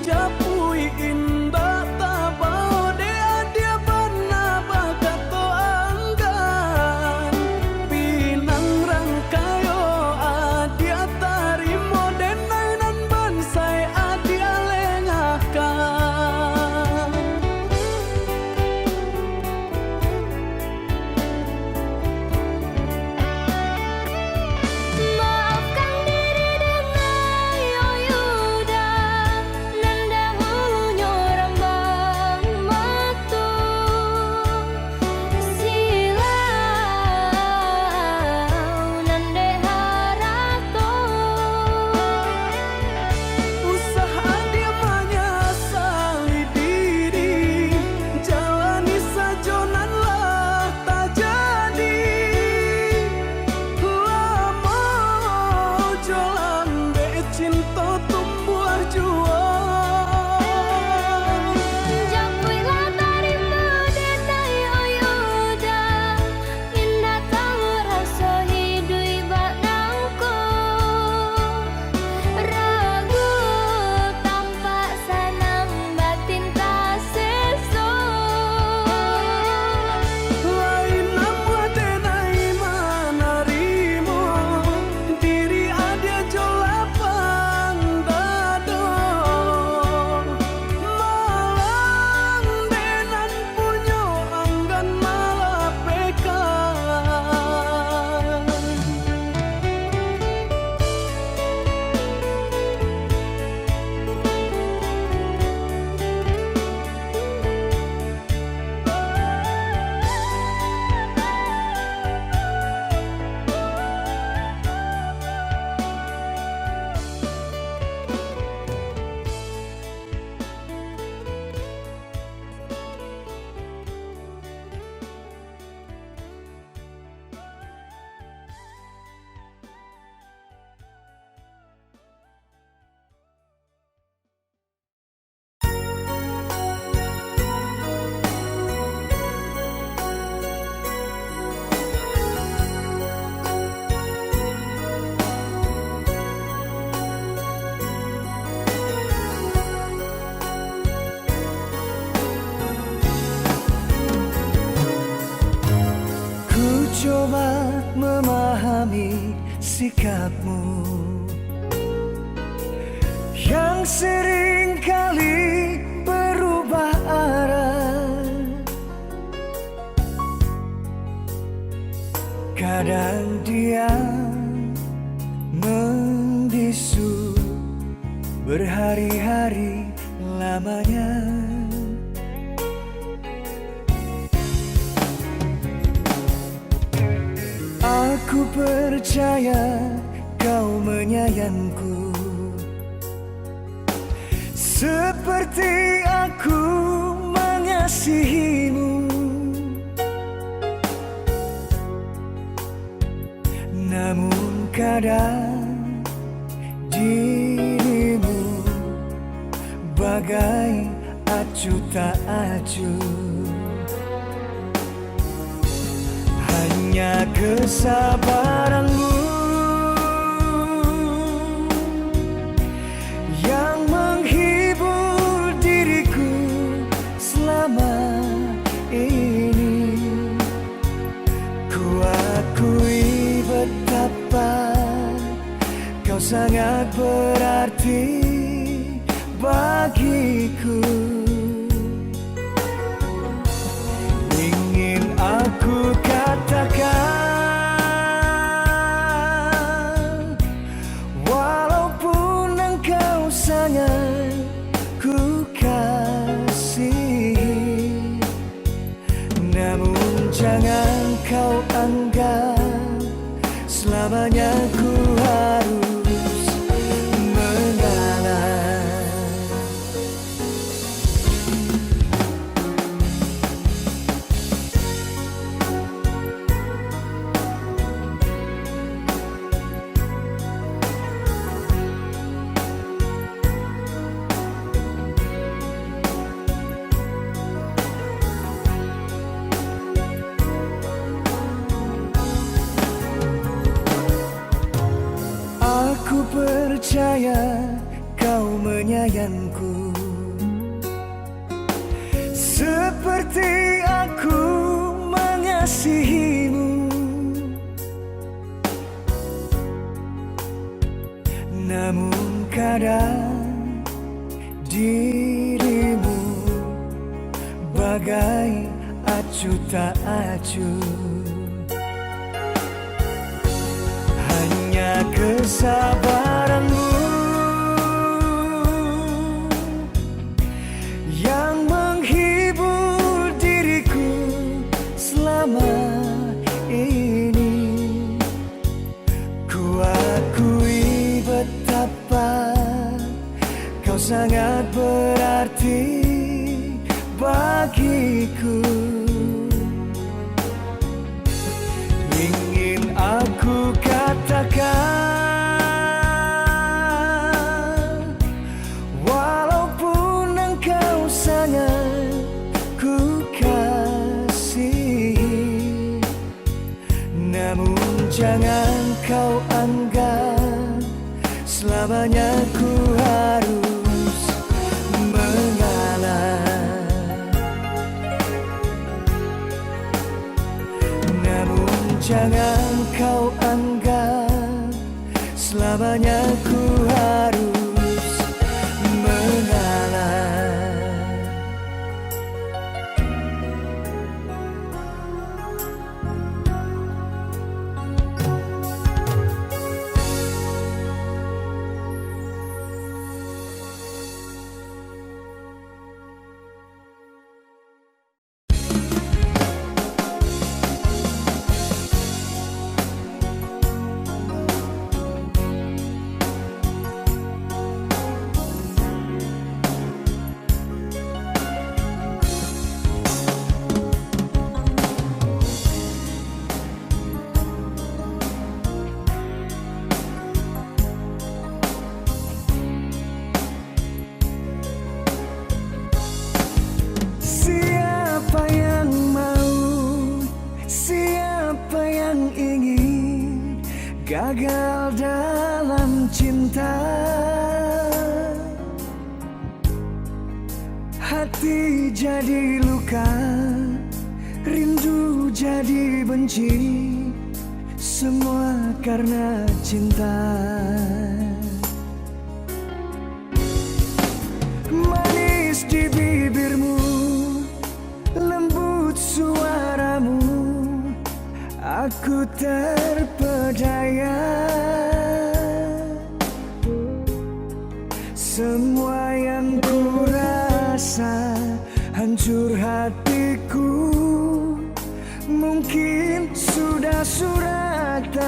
Japui indah tabao dea dia bana bakato anggan pinang rangkayo adia tarimo denainan bansai adia lengakan. Maafkan diri dengan yoyuda nandahu nyorambang matu silau nande harato Usaha dia menyesali diri jalani sajonan lah tak jadi lama jalan be cinta tumbuh juang. Japui la tarima denai oyuda indah tahu rasa hidui baknangku ragu tampak sanang batin tak seso Lain nama denai manarimo diri adia jolapang dado malang denan punyo anggan malapekan. Ku coba memahami sikapmu yang sering kali berubah arah. Kadang dia membisu berhari-hari lamanya. Aku percaya kau menyayangku seperti aku mengasihimu. Namun kadang dirimu bagai acuh tak acuh. Hanya kesabaranmu yang menghibur diriku selama ini. Ku akui betapa kau sangat berarti bagiku. Ingin aku katakan, walaupun engkau sangat ku kasihi, namun jangan kau anggap selamanya ku harus mengalah. Aku percaya kau menyayangku seperti aku mengasihimu. Namun kadang dirimu bagai acuh tak acuh. Hanya kesabaranmu yang menghibur diriku selama ini. Ku akui betapa kau sangat berarti bagiku. Ingin aku katakan, walaupun engkau sangat ku kasihi, namun jangan kau anggap selamanya ku harus mengalah. Namun jangan kau anggap selamanya ku harus mengalah. Siapa yang mau, siapa yang ingin gagal dalam cinta? Hati jadi luka, rindu jadi benci, semua karena cinta. Manis di bibirmu, lembut suaramu, aku terpedaya. Semua yang ku rasa, hancur hatiku, mungkin sudah suratan.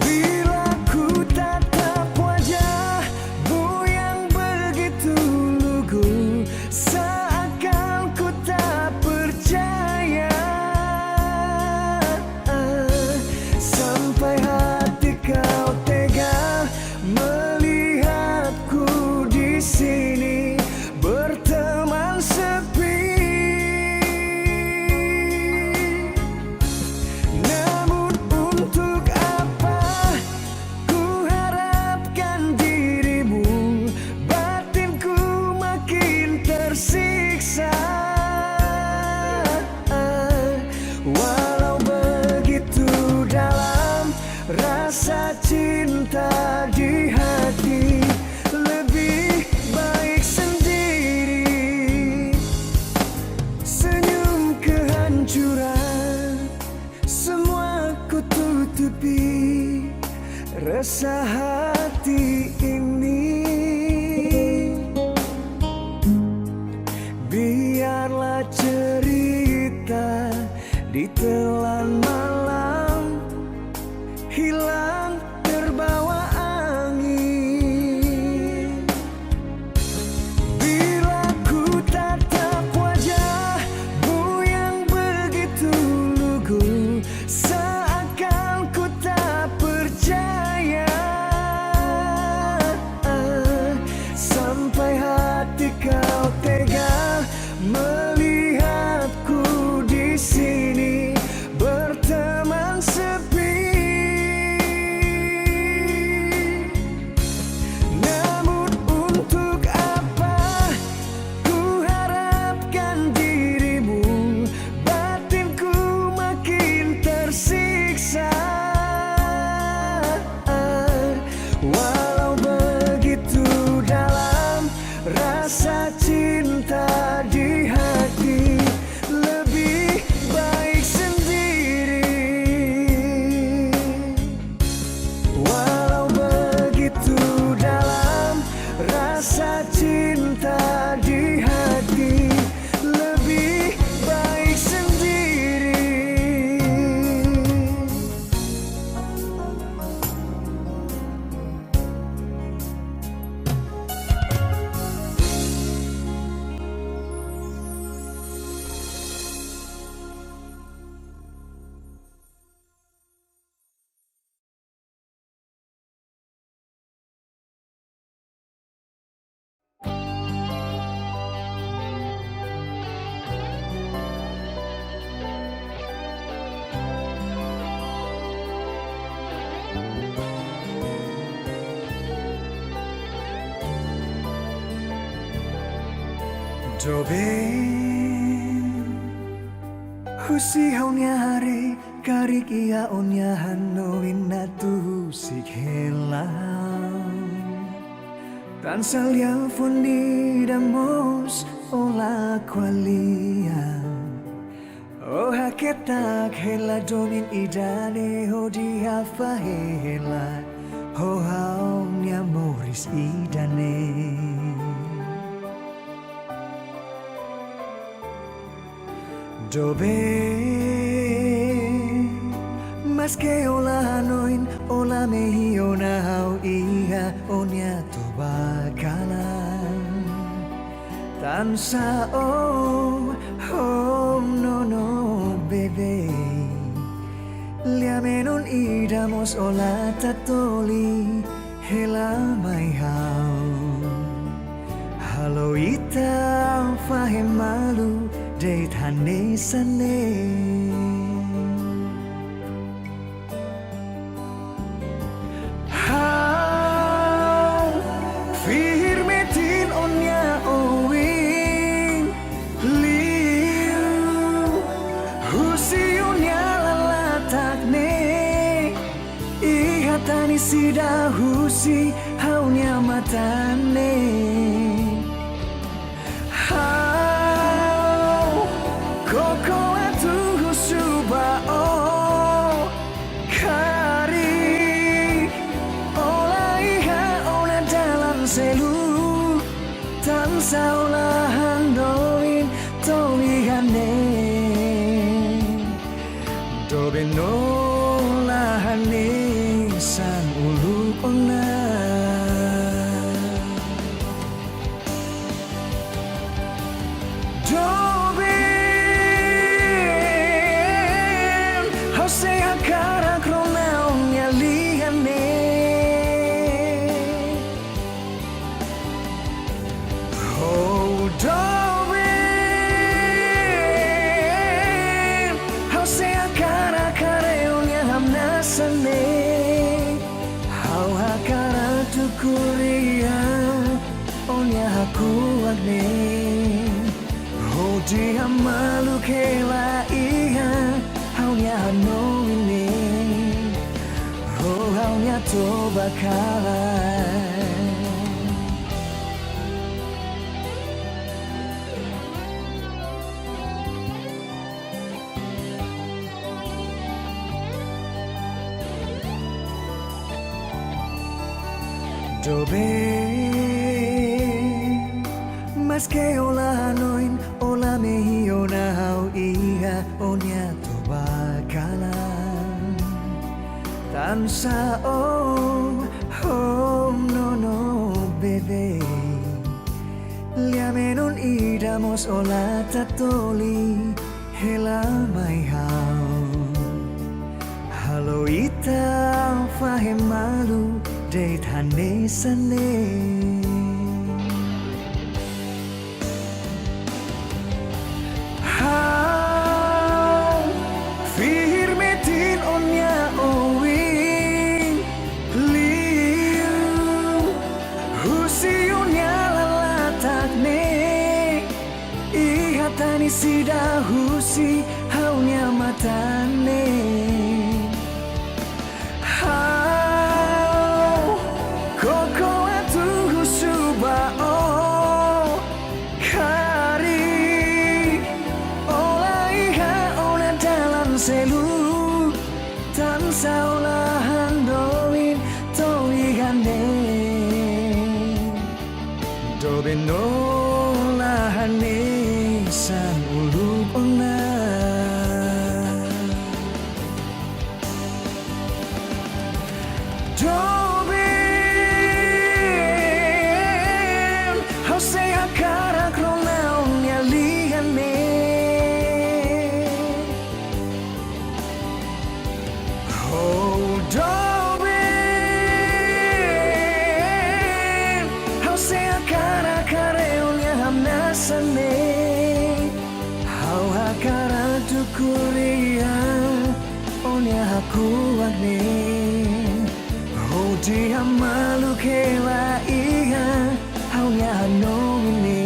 Bila ku tatap wajahmu yang begitu lugu, seakan ku tak percaya. Sampai hati kau tega Doben Husi haunya hari karik ia onya hanoin natu sik helang Tansal ya fundi damos ola kwalian Oh haketak hela domin idane ho di hafa hela Ho haunya moris idane Dobe Mas que ola hanoin ola mehi ona hau iha onya to bakalan Tansa oh no bebe Liamenon idamos ola tatoli hela mai hau Halo ita fahem malu de thane sane How firmetin onya owing liu husi onya lalatak ne ihatani sida husi haunya matane Koko atu husuba o kari Ola iha ona dalam selu Tansa ola handoin to ihane Dobe no lahane san ulu ona Sea cara cronaunnya liane Oh dobe How sea cara kareunya hamnasane How hakara tukuria Onya haku agne Oh dia malu kela iya Haunya no ini Oh haunya to bakalan Dobe Mas que ola hanoin ola mehi ona hau iha onya to bakalan Tansa oh no bebe Liamenon idamos ola tatoli hela mai hau Halo ita fahem malu de thane sane Firmetin onya owing liu husi onya lalatak ne ihatani sida husi haunya matane Koko atu husuba o kari Ola iha ona dalam selu Tansa ola handoin to ihane Dobe no lahane san ulu ona Sea cara cronaunnya liane Oh dobe How sea cara kareunya hamnasane How hakara tukuria onya haku agne Oh dia malu kela iya Haunya no ini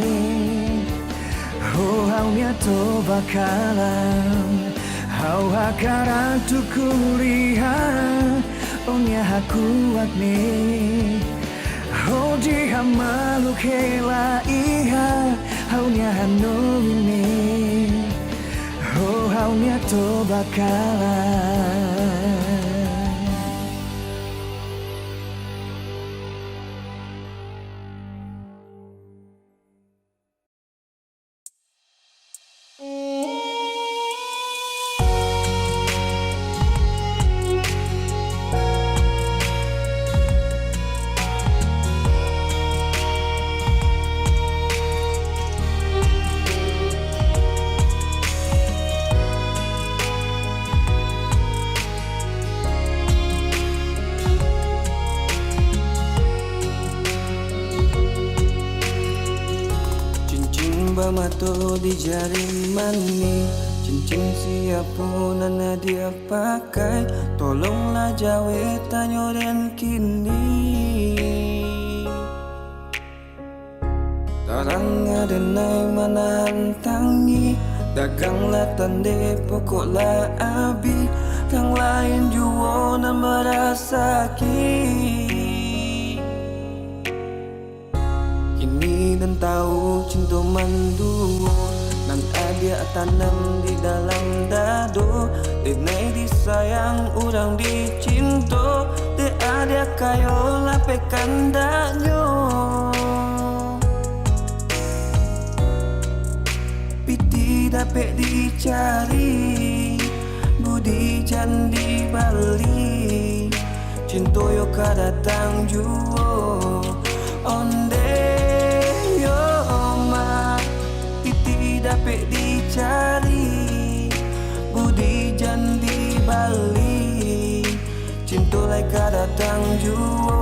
to bakalan hau hakaran tu kuliah onya hakuat ni hoji hamalu kela iha haunya hanu ini haunya to bakalan. Bamato di jari mani, cincin siapa nana dia pakai, tolonglah jawe tanyo dan kini. Tarang ada nai mana hantangi, daganglah tande pokoklah abi, yang lain juo nan berasaki. Dan tahu cinta mandu nan ada tanam di dalam dado, denai disayang orang dicinta, de ada kayo lape kandanyo. Piti dapat dicari, budi jan di Bali, cinta yo kadatang juo onde. Dapat dicari, budi jan di Bali, cinta lai kadatang juo.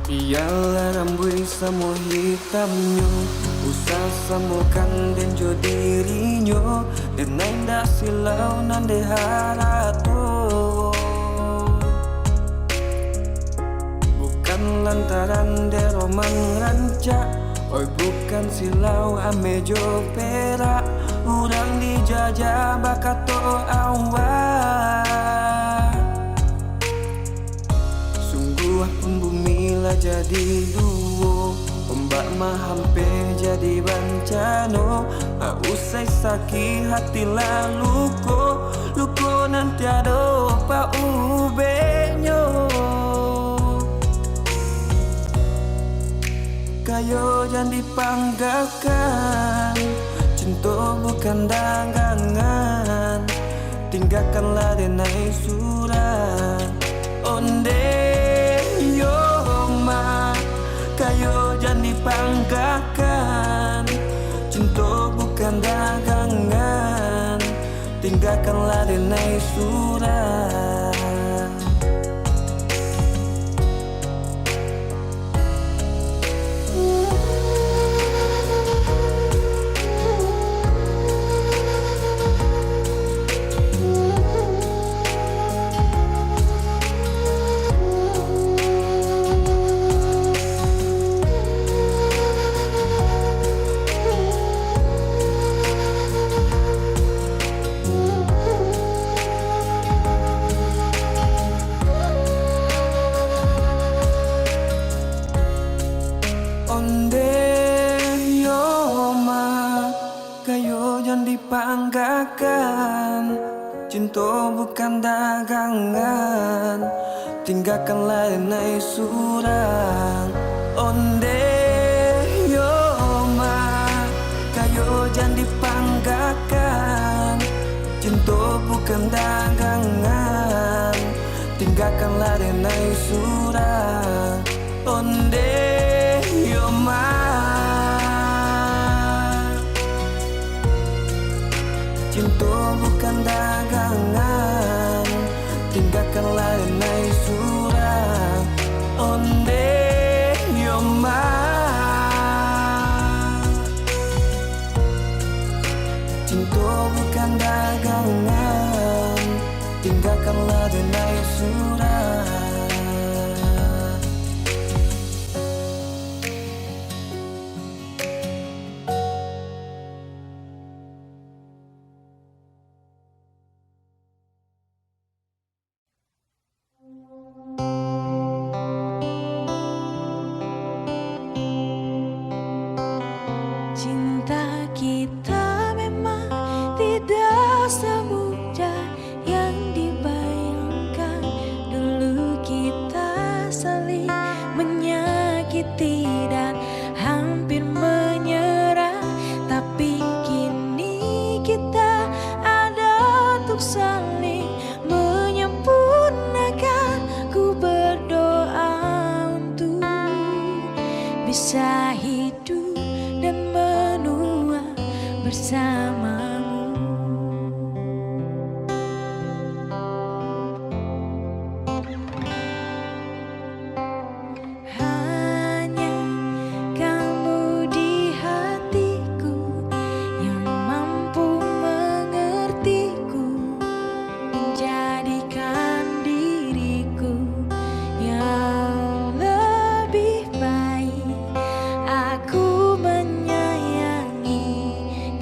Ialah rambut semua hitamnya, usah samukan dan jo dirinya, dan nanda silau nande harato. Bukan lantaran de roman rancak, oi bukan silau ame jo perak, urang dijajah bakato awal. Bumi lah jadi duo, ombak mah hampe jadi bencana. Usai sakit hati lalu luko nanti ada pa ubenyo. Kayo jangan dipanggakan, cinta bukan dagangan, tinggalkanlah denai surat onde. Kayo jangan dipanggakan, cinta bukan dagangan, tinggalkanlah denai surat. Dipanggakan, cinta bukan dagangan, tinggalkanlah denai surang onde yo ma. Kayo jangan dipanggakan, cinta bukan dagangan, tinggalkanlah denai surang onde lainai surang onde yoma. Cinta bukan dagangan, tinggalkanlah denai surang. Cinta kita memang tidak semudah yang dibayangkan. Dulu kita saling menyakiti dan hampir menyerah, tapi kini kita ada untuk saling menyempurnakan. Ku berdoa untuk bisa hidup dan menua bersamamu. Hanya kamu di hatiku yang mampu mengertiku, menjadikan diriku yang lebih baik. Aku menyayangi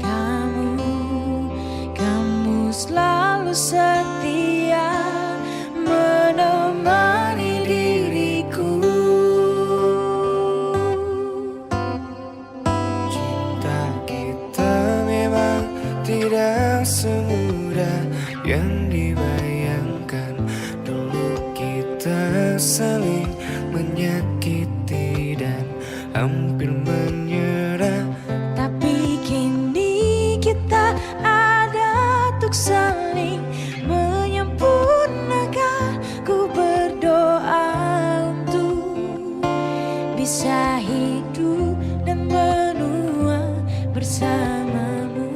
kamu, kamu selalu setia menemani diriku. Cinta kita memang tidak semudah yang dibayangkan. Dulu kita saling menyakiti dan hampir menyerah, Tapi kini kita ada untuk saling menyempurnakan. Ku berdoa untuk bisa hidup dan menua bersamamu.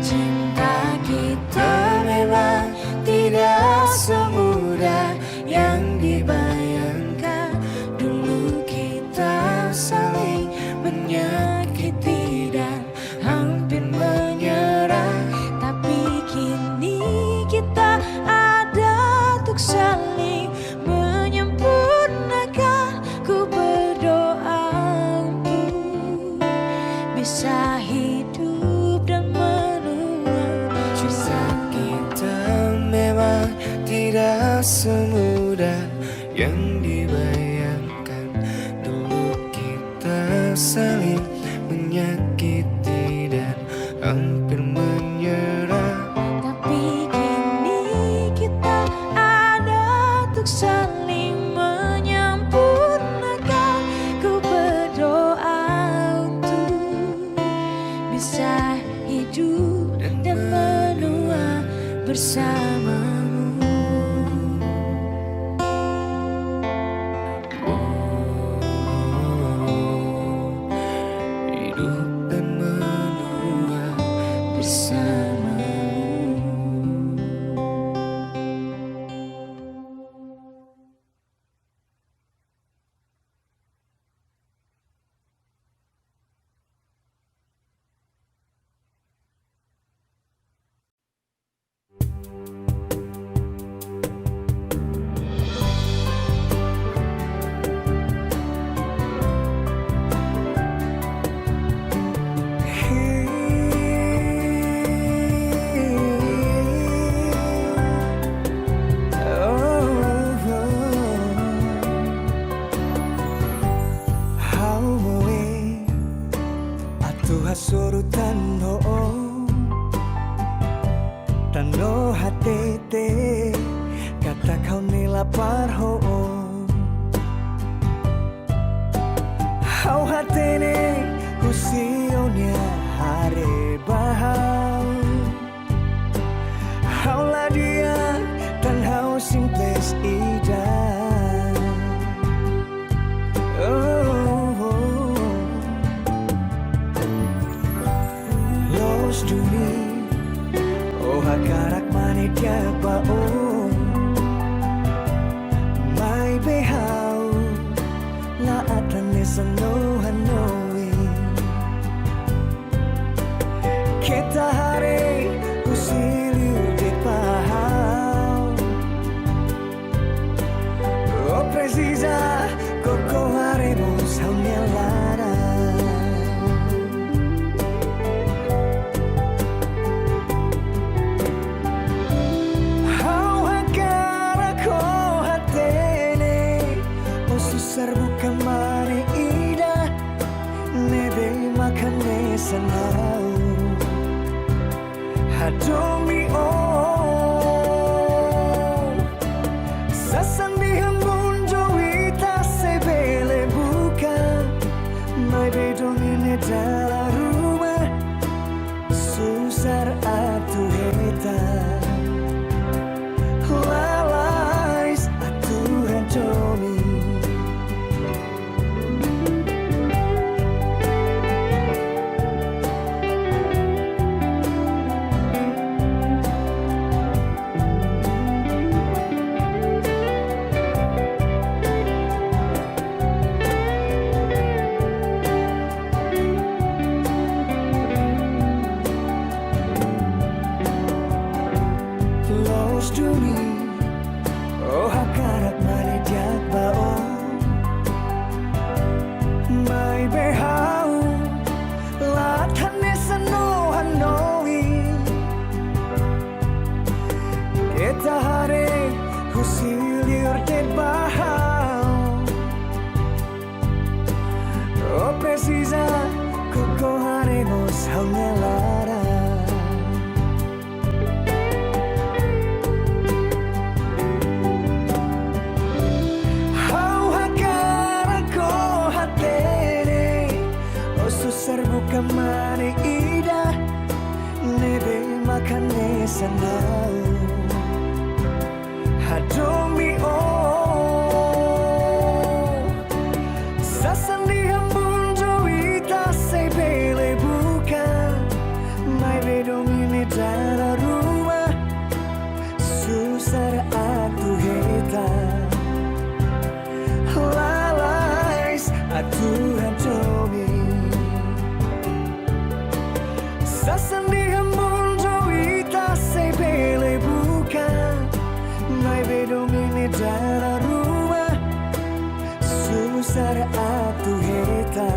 Cinta kita memang tidak semudah yang dibayangkan. Dulu kita saling menyakiti dan hampir menyerah, tapi kini kita ada untuk saling menyempurnakan. Ku berdoa untuk bisa hidup dan menua bersama. kita memang tidak semudah yang dibayangkan. Dulu kita saling menyakiti dan hampir menyerah, Tapi kini kita ada untuk saling menyempurnakan. Ku berdoa untuk bisa hidup dan menua bersamamu. hidup dan menua Bersamamu. Hasurutan ho Tano hatete Kata kau ni lapar ho Hau hatene Husionya hare bahau Hau la dia Dan hau simples ida serbu kemari ida nebe makan nesanau hadomi sasandi hambun jowita sebele buka mai bedong ini dalam rumah susar atu heta lalais atu hadomi Dumi, oh hakarat malidiak bao, mai behau, latan nesano hanoi, kita hare husilir det bahau, oh precisa koko haremos hangalara. Serbu kemari ida nebe makan nesanau hadomi sasandi hambun jowita sebele buka mai bedong ini dalam rumah susar atu heta lalais atu hadomi sasandi hambun jowita sebele buka mai bedong ini dalam rumah susar atu heta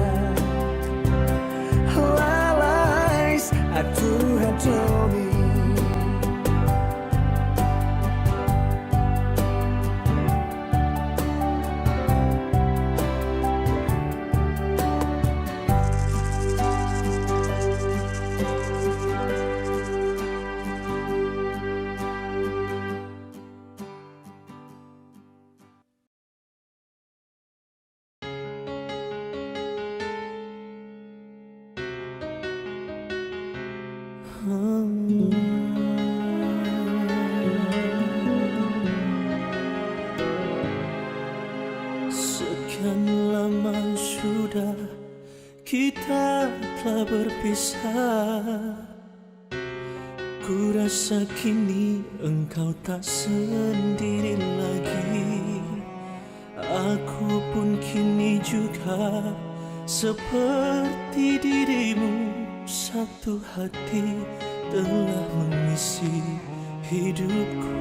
lalais atu hadomi Sekian lama sudah kita telah berpisah. Ku rasa kini engkau tak sendiri lagi. Aku pun kini juga seperti dirimu, satu hati telah mengisi hidupku.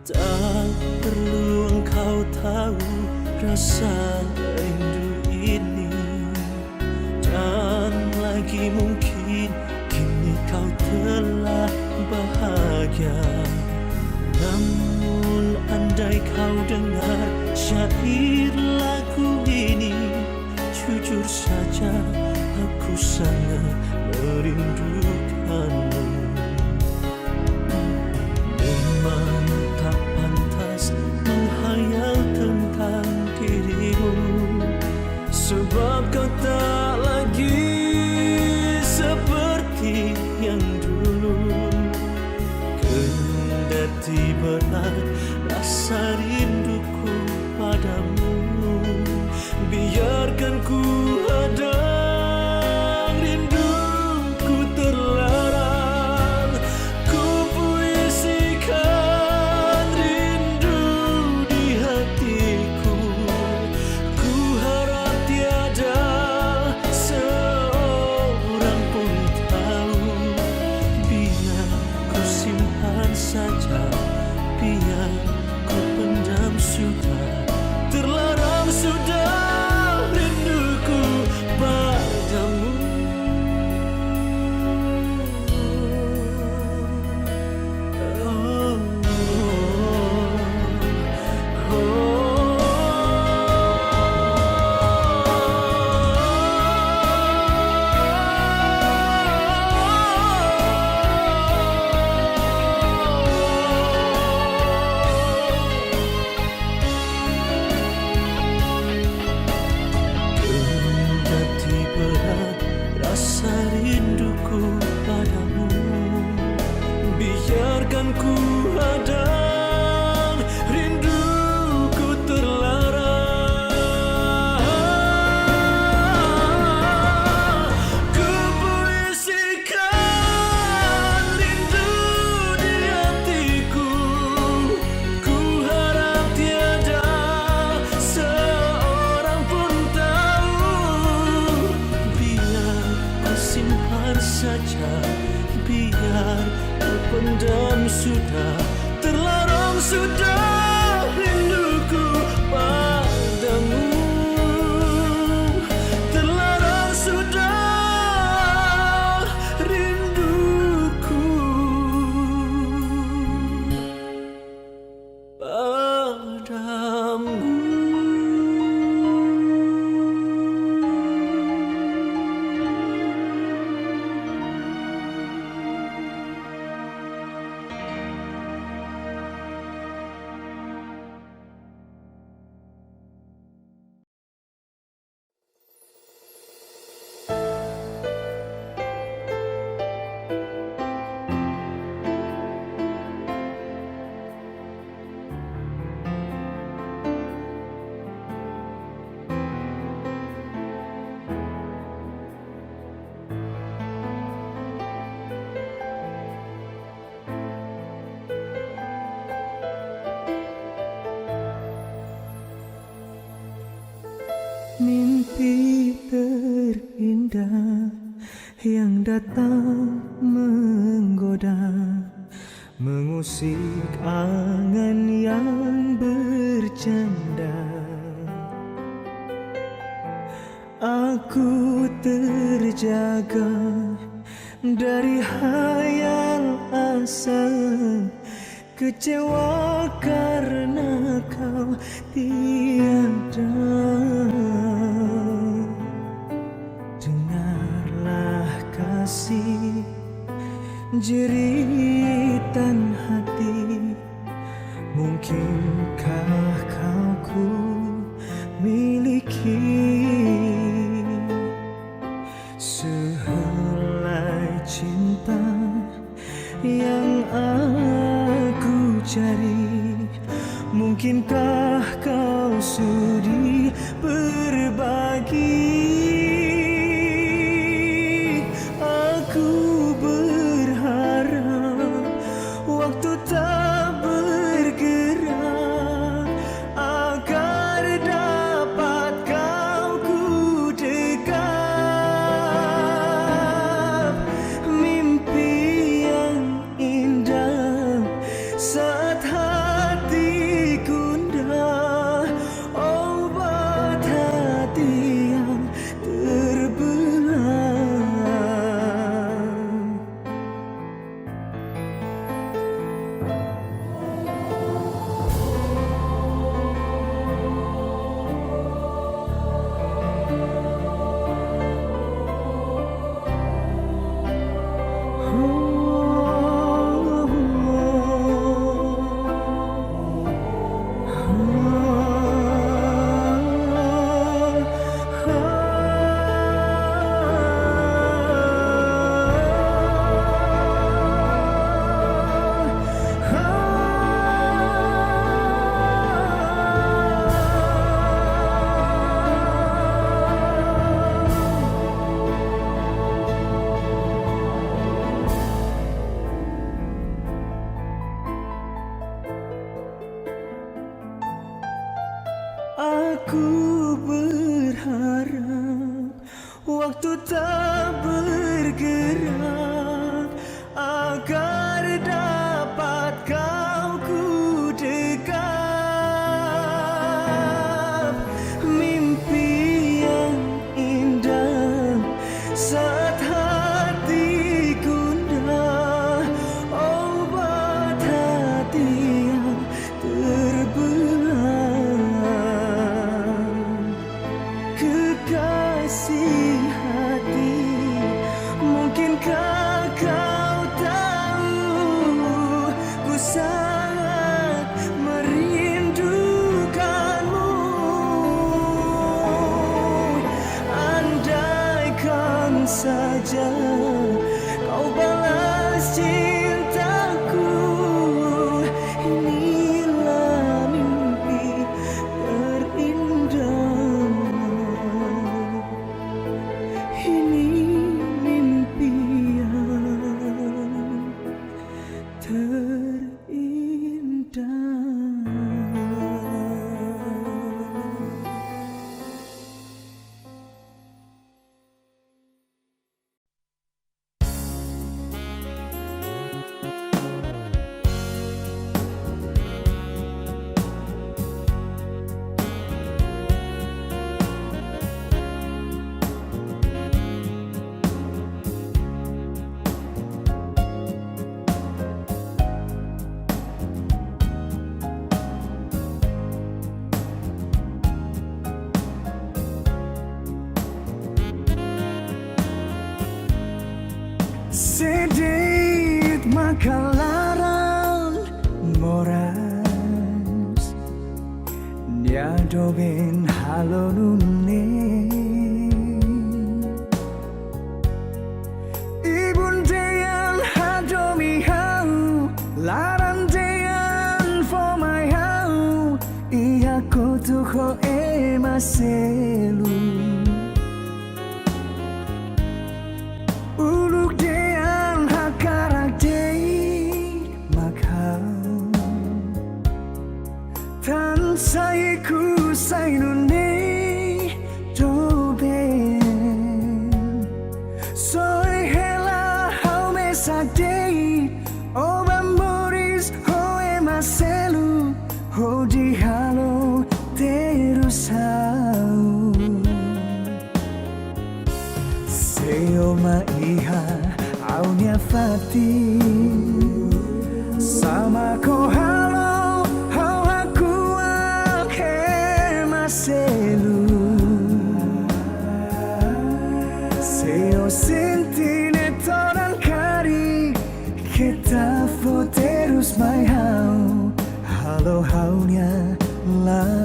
Tak perlu engkau tahu rasa rindu ini, dan lagi mungkin kini kau telah bahagia. Namun andai kau dengar syair lagu ini, jujur saja aku sangat merindukanmu. Memang tak pantas menghayal tentang dirimu, sebab kau tak lagi seperti yang dulu. Kendati berat rasa rinduku padamu, biarkan ku hadang rinduku terlarang. mimpi terindah yang datang menggoda, mengusik angan yang bercanda. Aku terjaga dari hayal asa, kecewa karena kau tiada. Dengarlah kasih, jeritan hati, mungkinkah kau ku miliki sehelai cinta yang aku cari. Mungkinkah kau sudi berbagi? Aku berharap waktu tak bergerak agar dapat kau ku dekap. Mimpi yang indah saat hati gundah, obat hati yang terbelah. Aku berharap waktu tak bergerak agar dapat kau ku dekap. Mimpi yang indah saat hati gundah, obat hati yang terbelah. Kekasih hati, mungkinkah kau tahu ku sangat merindukanmu. Andaikan saja kau balas cintaku, inilah mimpi terindah. Ini mimpi yang terindah. Sedikit makalaran moras nya doben halonune ibundean hadomi hau larandean for my hau iya kotuho emaselu uluk dean hakarakdei makhau tan saiku sainune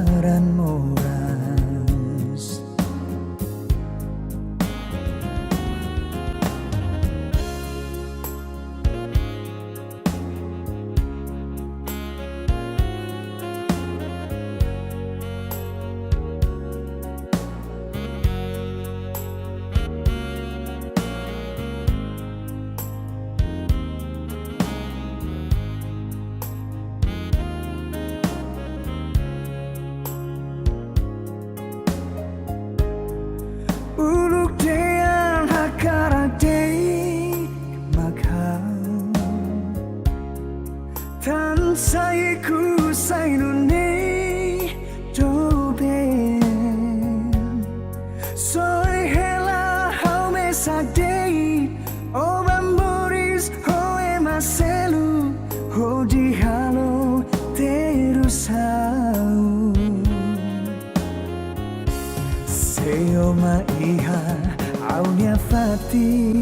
laran moras. Uluk dean hakara dei maghau tan sai ku sai nu nei doben soi hela hau me sa dei o bamboris ho e maselu ho di halo terus hau Seo maiha aunia fati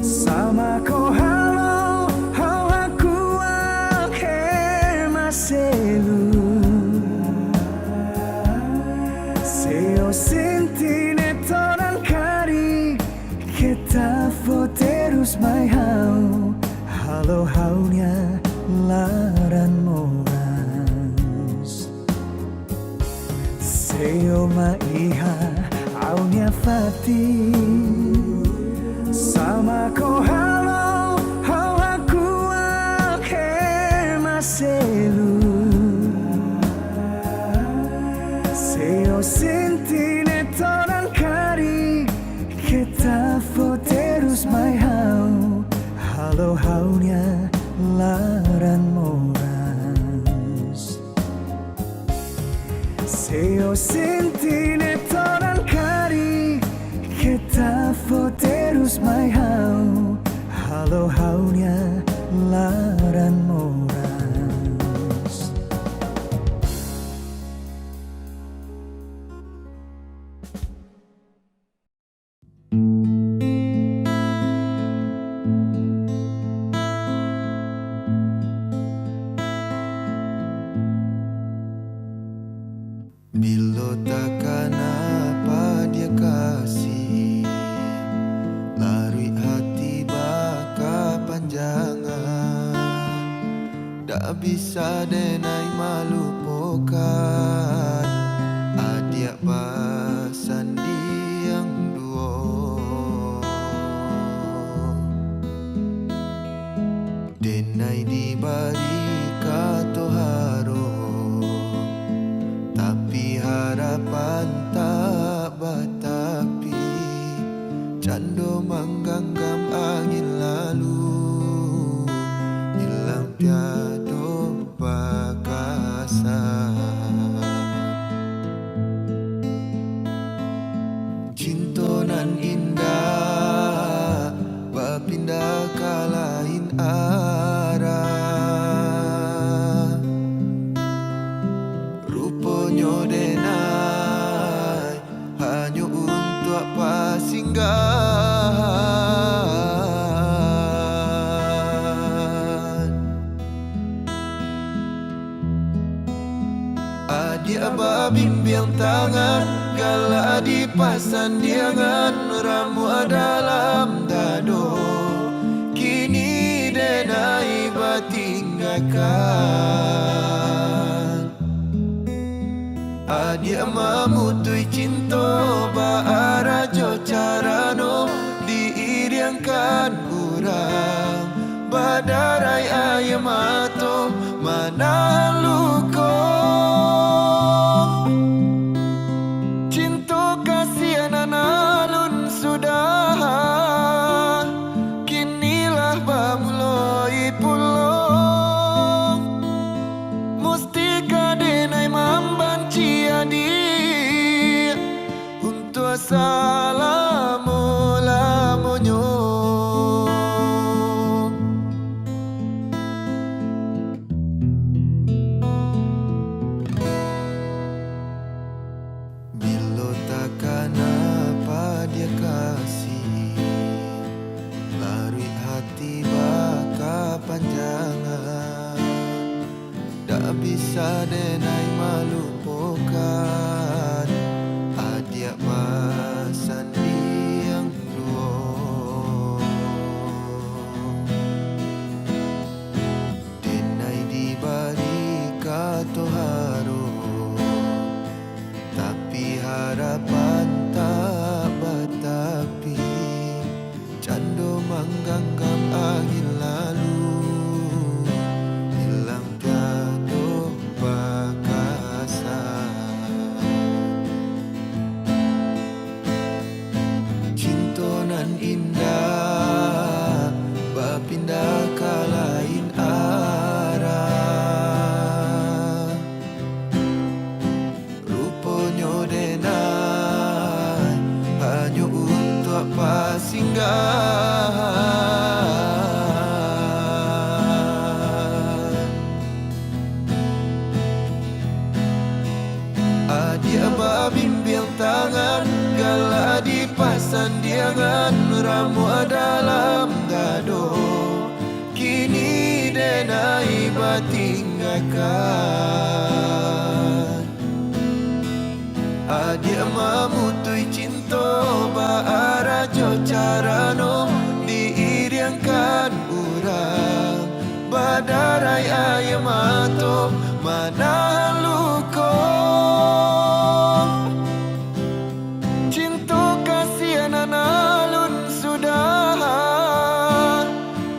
sama ko halo hau aku ke maselu Seo sentine toran kari kita foterus mai hau halo haunya laran moras Seo maiha aunia fati sama ko halo hau aku ke maselu Seo sentine toran kari kita foterus mai hau halo haunya laran moras Seo sentine toran kari kita foterus mai hau halo haunya laran moras Bila takkan apa dia kasih Lari hati baka panjangan Tak bisa denai malupakan Adia pasan diang duo Denai dibari kato haro Tapi harapan tak batapi Cando mangganggam angin lalu Hilang tiado bakasan Cintonan indah Bapindah ke lain arah Rupanya denai hanya untuk apa singgahan Adia babimbiang tangan Gala dipasan diangan Ramu dalam dado Kini denai batinggakan Adia mamutui cinta Baarajo carano diiriangkan kurang Badarai ayam atau mana luko Cinta kasihan alun sudah Kinilah bamuloi pulong Musti kadenai membanci adik Untuk salamu lamunyo Bila takkan apa dia kasih Lari hati baka panjangan Tak bisa denai malu kemarau, tapi harapan tak batapi, cando mangganggam angin lalu, hilang jatuh bakasan. Cintonan indah berpindah ke lain arah, rupanya denai hanya untuk pasinggahan. Adia babimbil tangan gala di pasandiangan, ramu dalam gaduh kini denai batinggakan. Adia mamutui cinta baarajo carano diiriangkan urang, badarai ayam atau mana luko. Cinta kasihan alun sudah,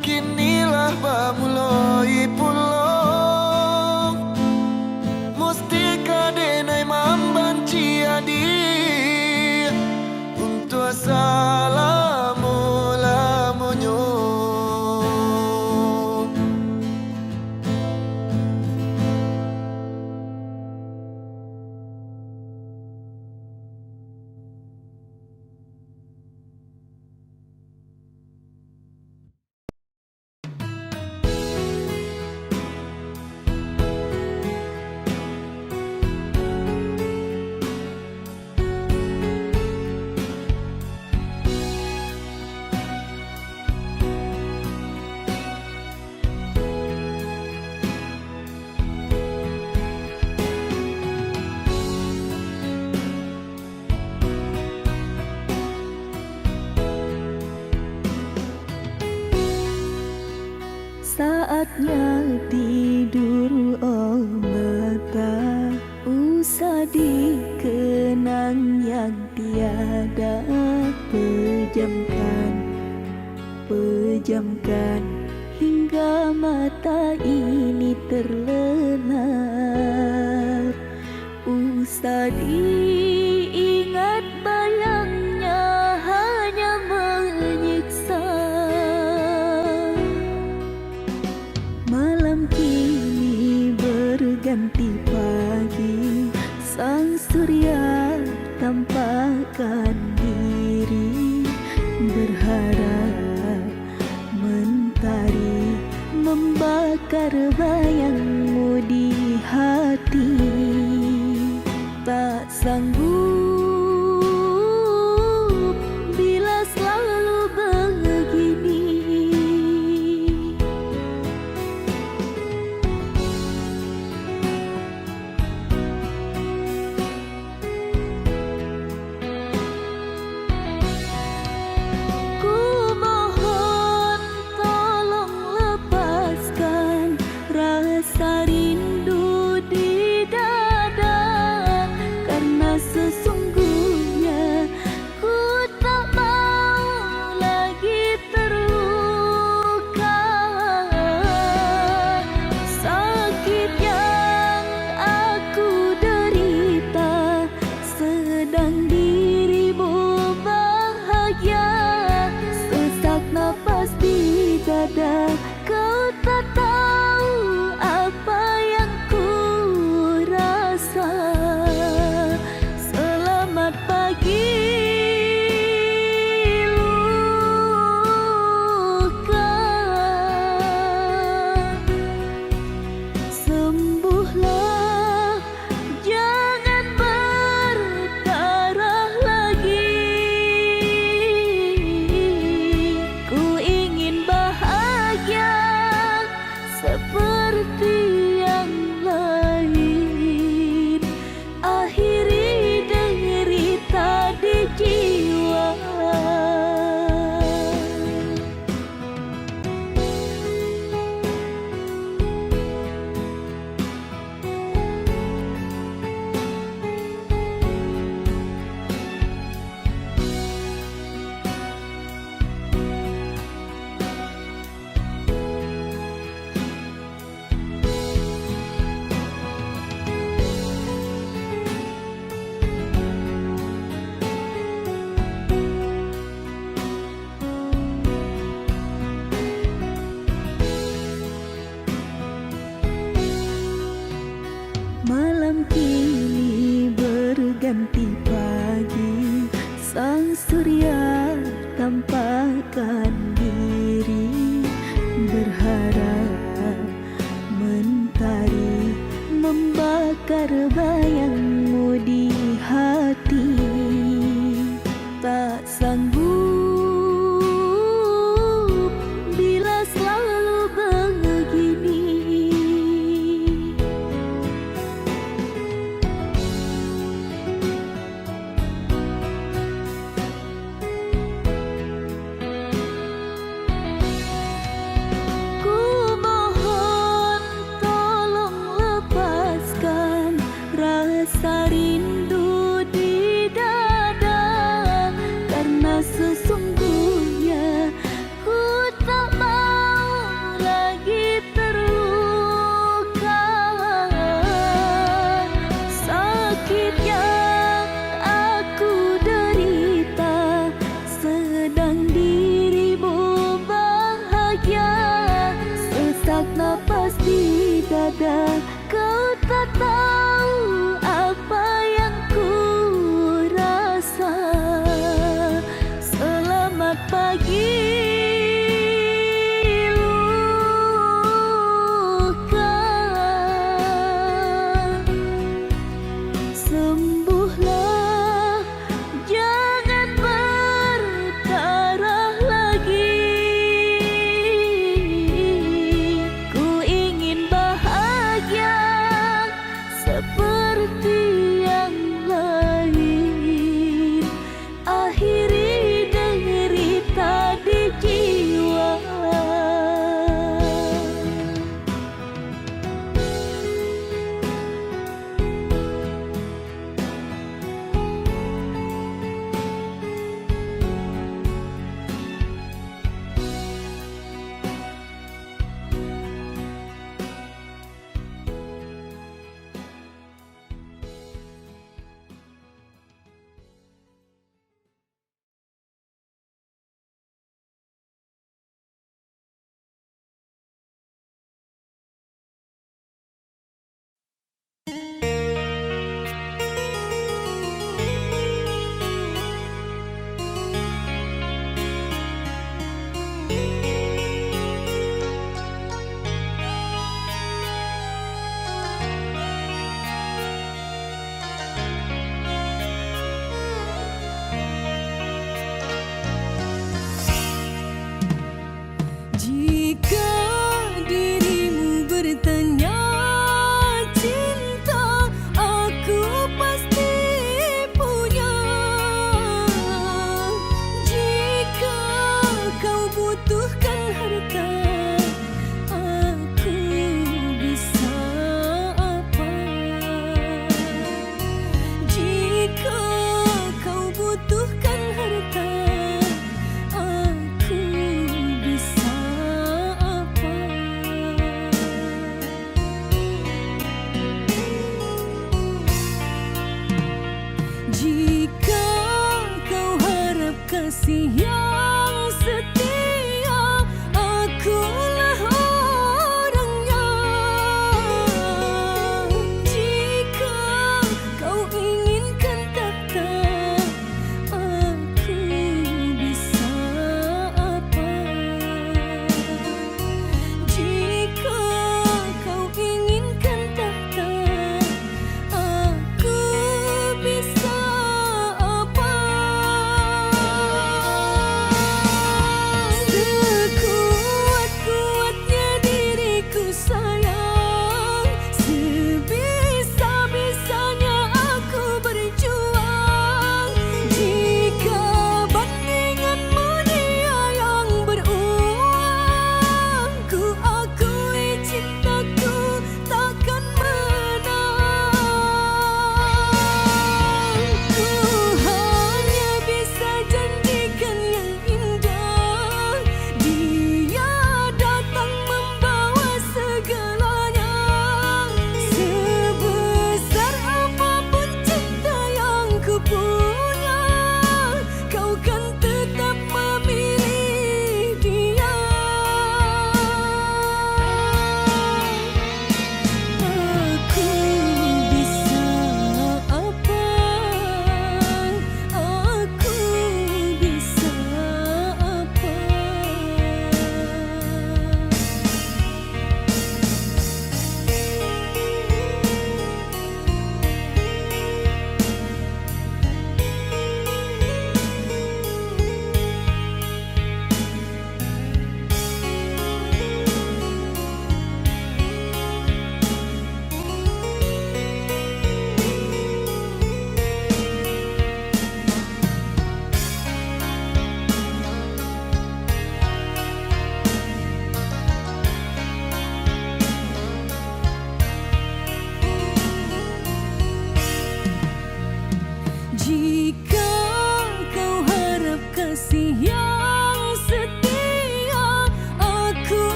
kinilah bamuloi pulang, musti kadenai membenci adik untuk salamu-lamunyo. Saatnya tidur oh mata, usah dikenang yang tiada, pejamkan hingga mata ini terlelap. Usah diingat bayangnya hanya menyiksa. Malam kini berganti pagi, sang surya tampakkan diri, berharap mentari membakar bayangmu di hati. Tak sanggup bila selalu begini. Rasa rindu di dada karena Kini berganti pagi, sang surya tampakkan diri, berharap mentari membakar bayangmu di hati. Tak sanggup bila selalu begini. Ku mohon tolong lepaskan rasa rindu di dada, karena sesungguhnya ku tak mau lagi terluka. Sakit yang aku derita, sedang dirimu bahagia. Sesak napas di dada, kau tak tahu apa yang ku rasa. Selamat pagi luka, sembuhlah, jangan berdarah lagi. Ku ingin bahagia seperti yang lain, akhiri derita di jiwa. Jika dirimu bertanya cinta, aku pasti punya. Jika kau butuhkan harta, aku bisa apa. Jika kau butuhkan harta, aku bisa apa. Jika kau harap kasih yang setia, akulah orangnya. Jika kau inginkan tahta, aku bisa apa. Jika kau inginkan tahta, aku bisa apa.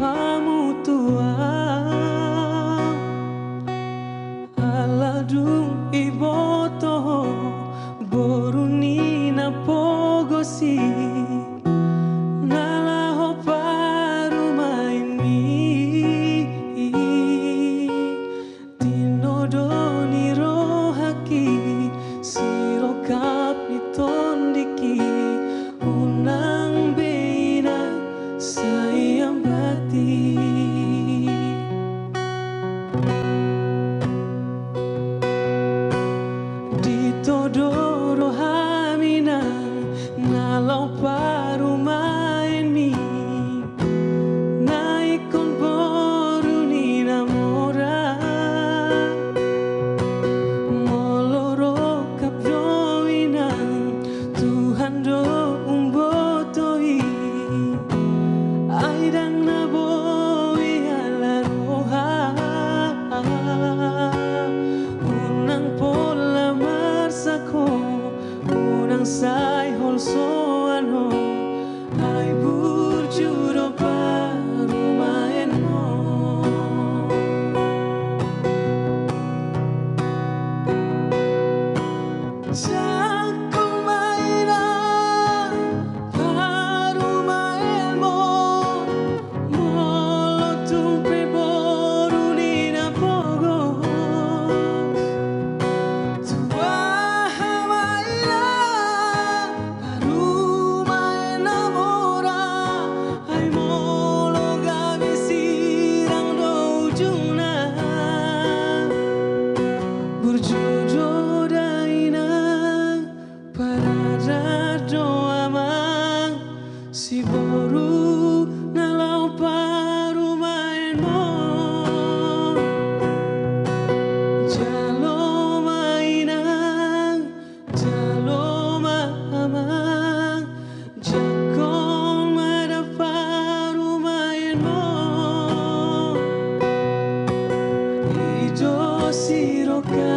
pamutua aladung iboto boruni na pogosi nalaho paru main mi tinodoni rohaki sirokap ni tondiki unang beina sayang bati ditodoro hamina nalau paru main mi naikon boru ni namora moloro kapdoina Tuhan do umbotoi aidang naboi ala roha unang pola marsako unang sai hol soano ai burjuro paru main mo Cakul maina paru main mo molo tumpe boru ni na pogos tuaha maina paru main namora ai molo gabi sirang do ujungna burjojo daina para doa mang si boru nalau paru main mo jalo mainang jalo mamang jakon mada paru main mo ijo siroka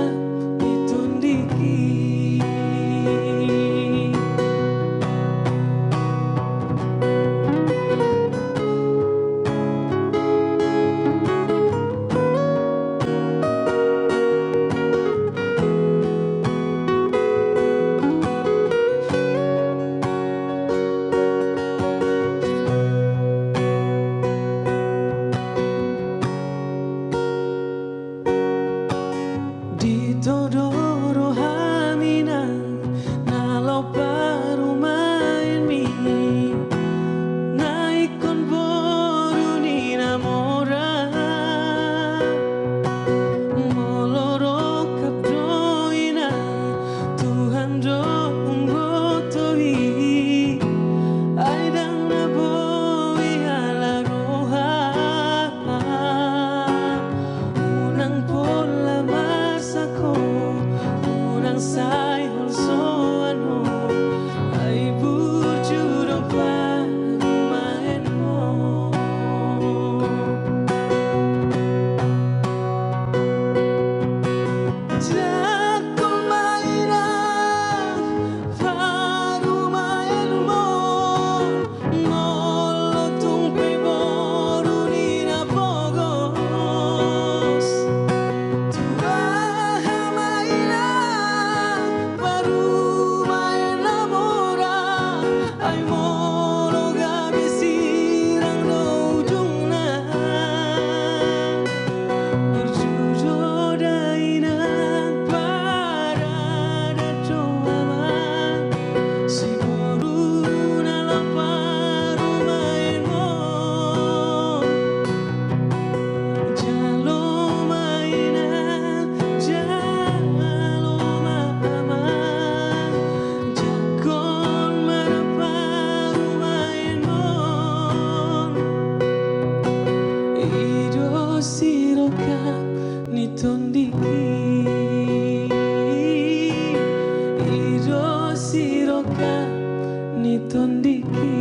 itundiki ditodoro hamina nalau paru main mi naikon boru ni namora moloro kapdoina Tuhan do umbotoi aidang naboi ala roha unang pola masako unang sai hol soano ai burjuro paru main mo Jakul maina paru main mo molo tumpe boru ni na pogos tuaha maina paru main namora ai molo gabi sirang do ujungna burjujo daina para doa mang si boru nalau paru main mo jalo mainang jalo mamang jakon mada paru main mo ido siroka ni tondiki ido siroka ni tondiki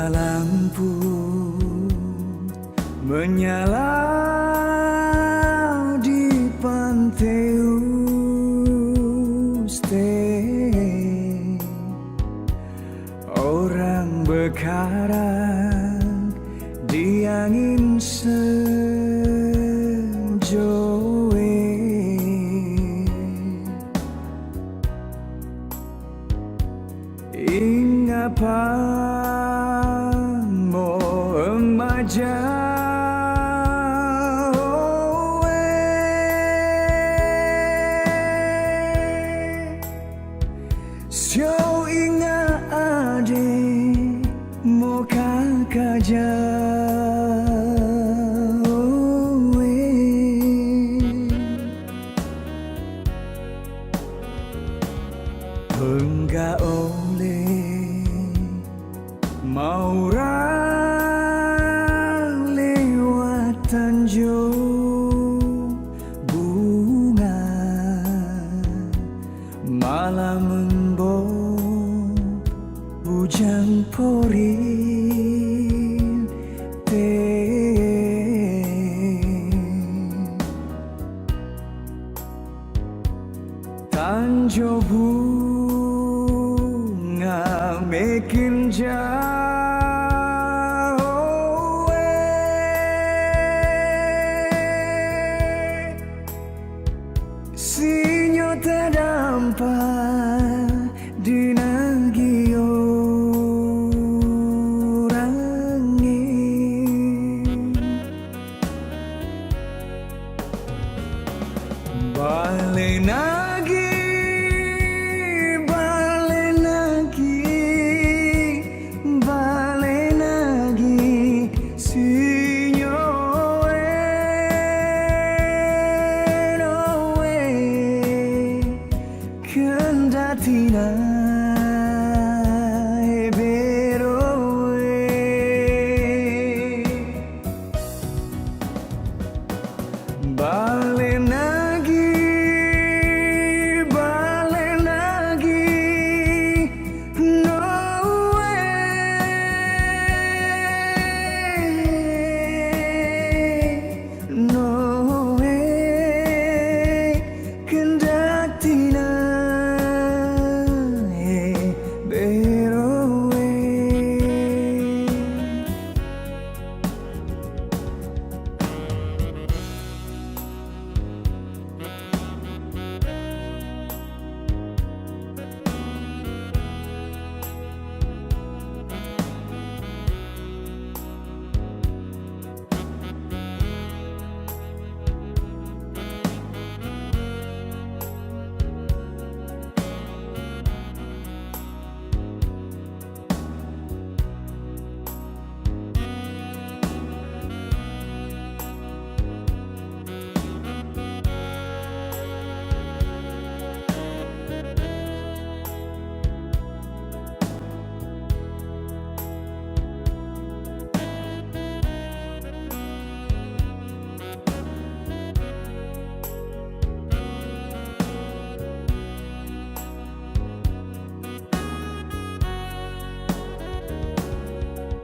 lampu menyala di pantai Uste, orang bekarang di angin senjoe. Ingapa mo emaja sio inga ade mo kakaja enggak oleh maurang lewat tanjung bunga, malam embun bujang porin tanjung bunga makin jauh, sinyo terdampak di nagi orangin balik lagi. Kendatina beroe balik lagi no way, no way, kendatina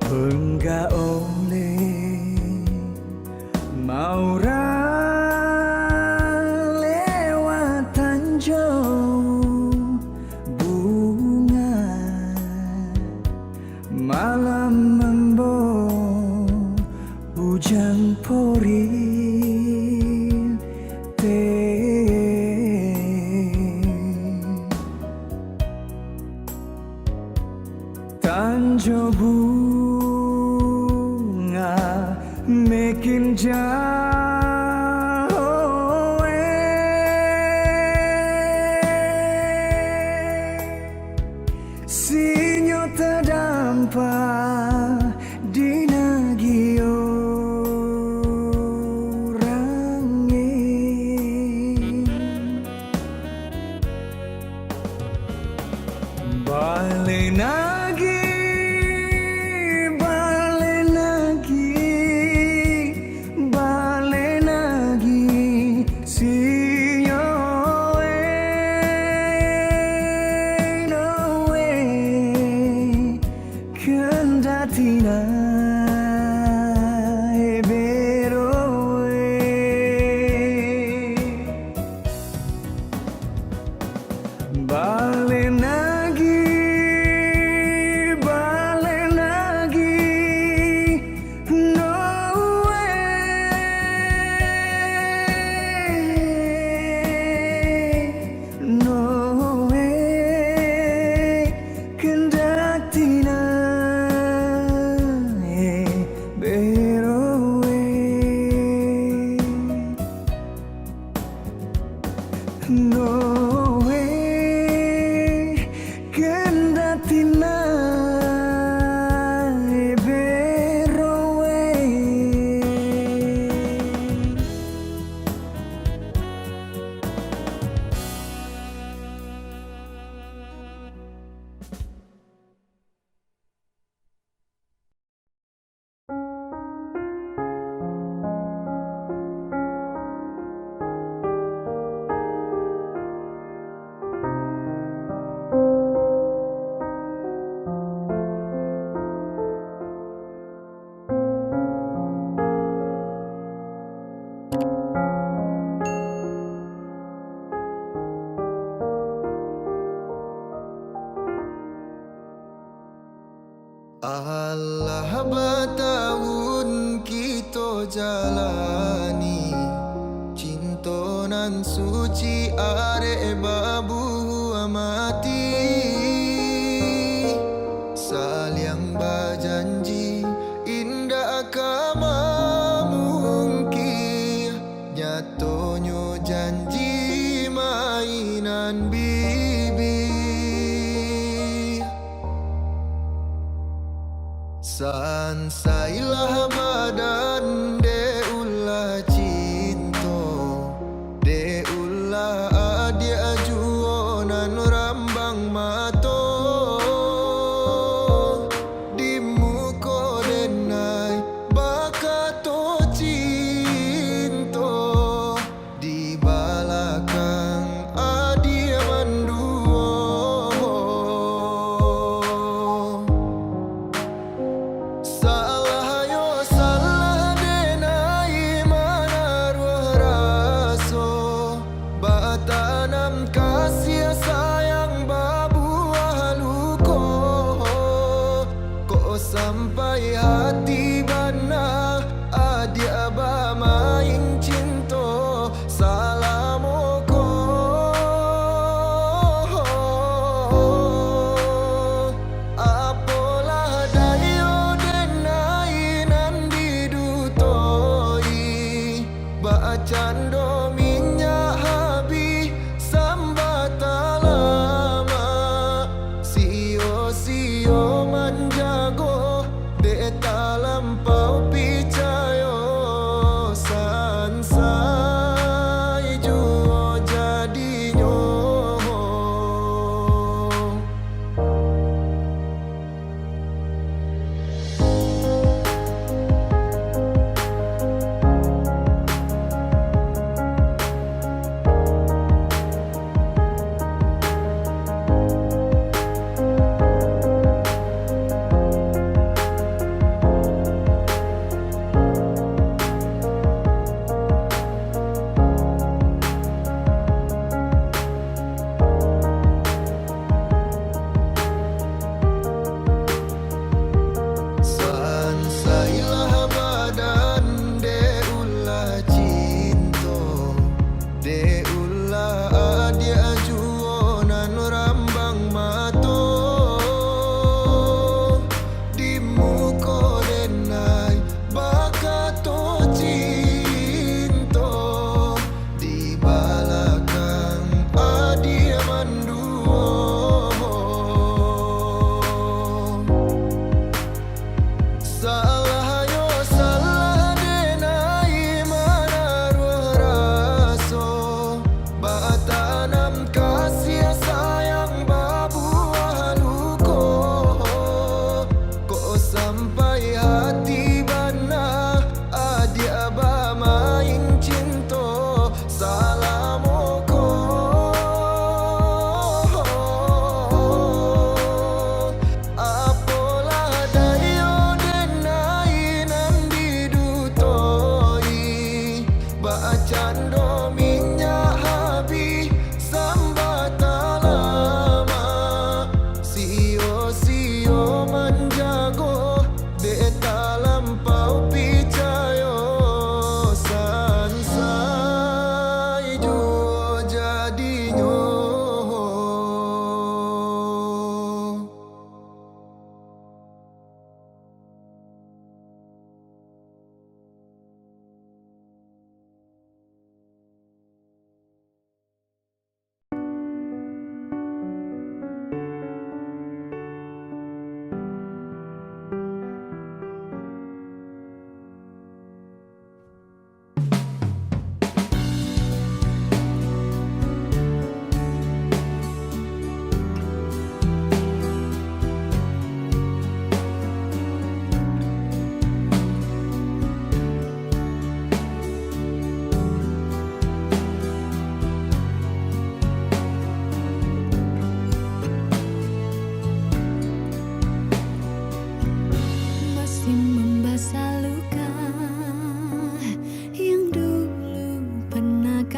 enggak oleh maurang lewat tanjung bunga, malam embun bujang porin tanjung bunga Noe kendatina eberowe. Allah batahun kita jalani cintonan suci are babu amati saliang bajanji indah kama mungkin nyatonyo janji mainan bibi sansailah badan de ulah cinto de ulah adia juonan rambang mato di muko denai bakato cinto di balakang adia manduo salah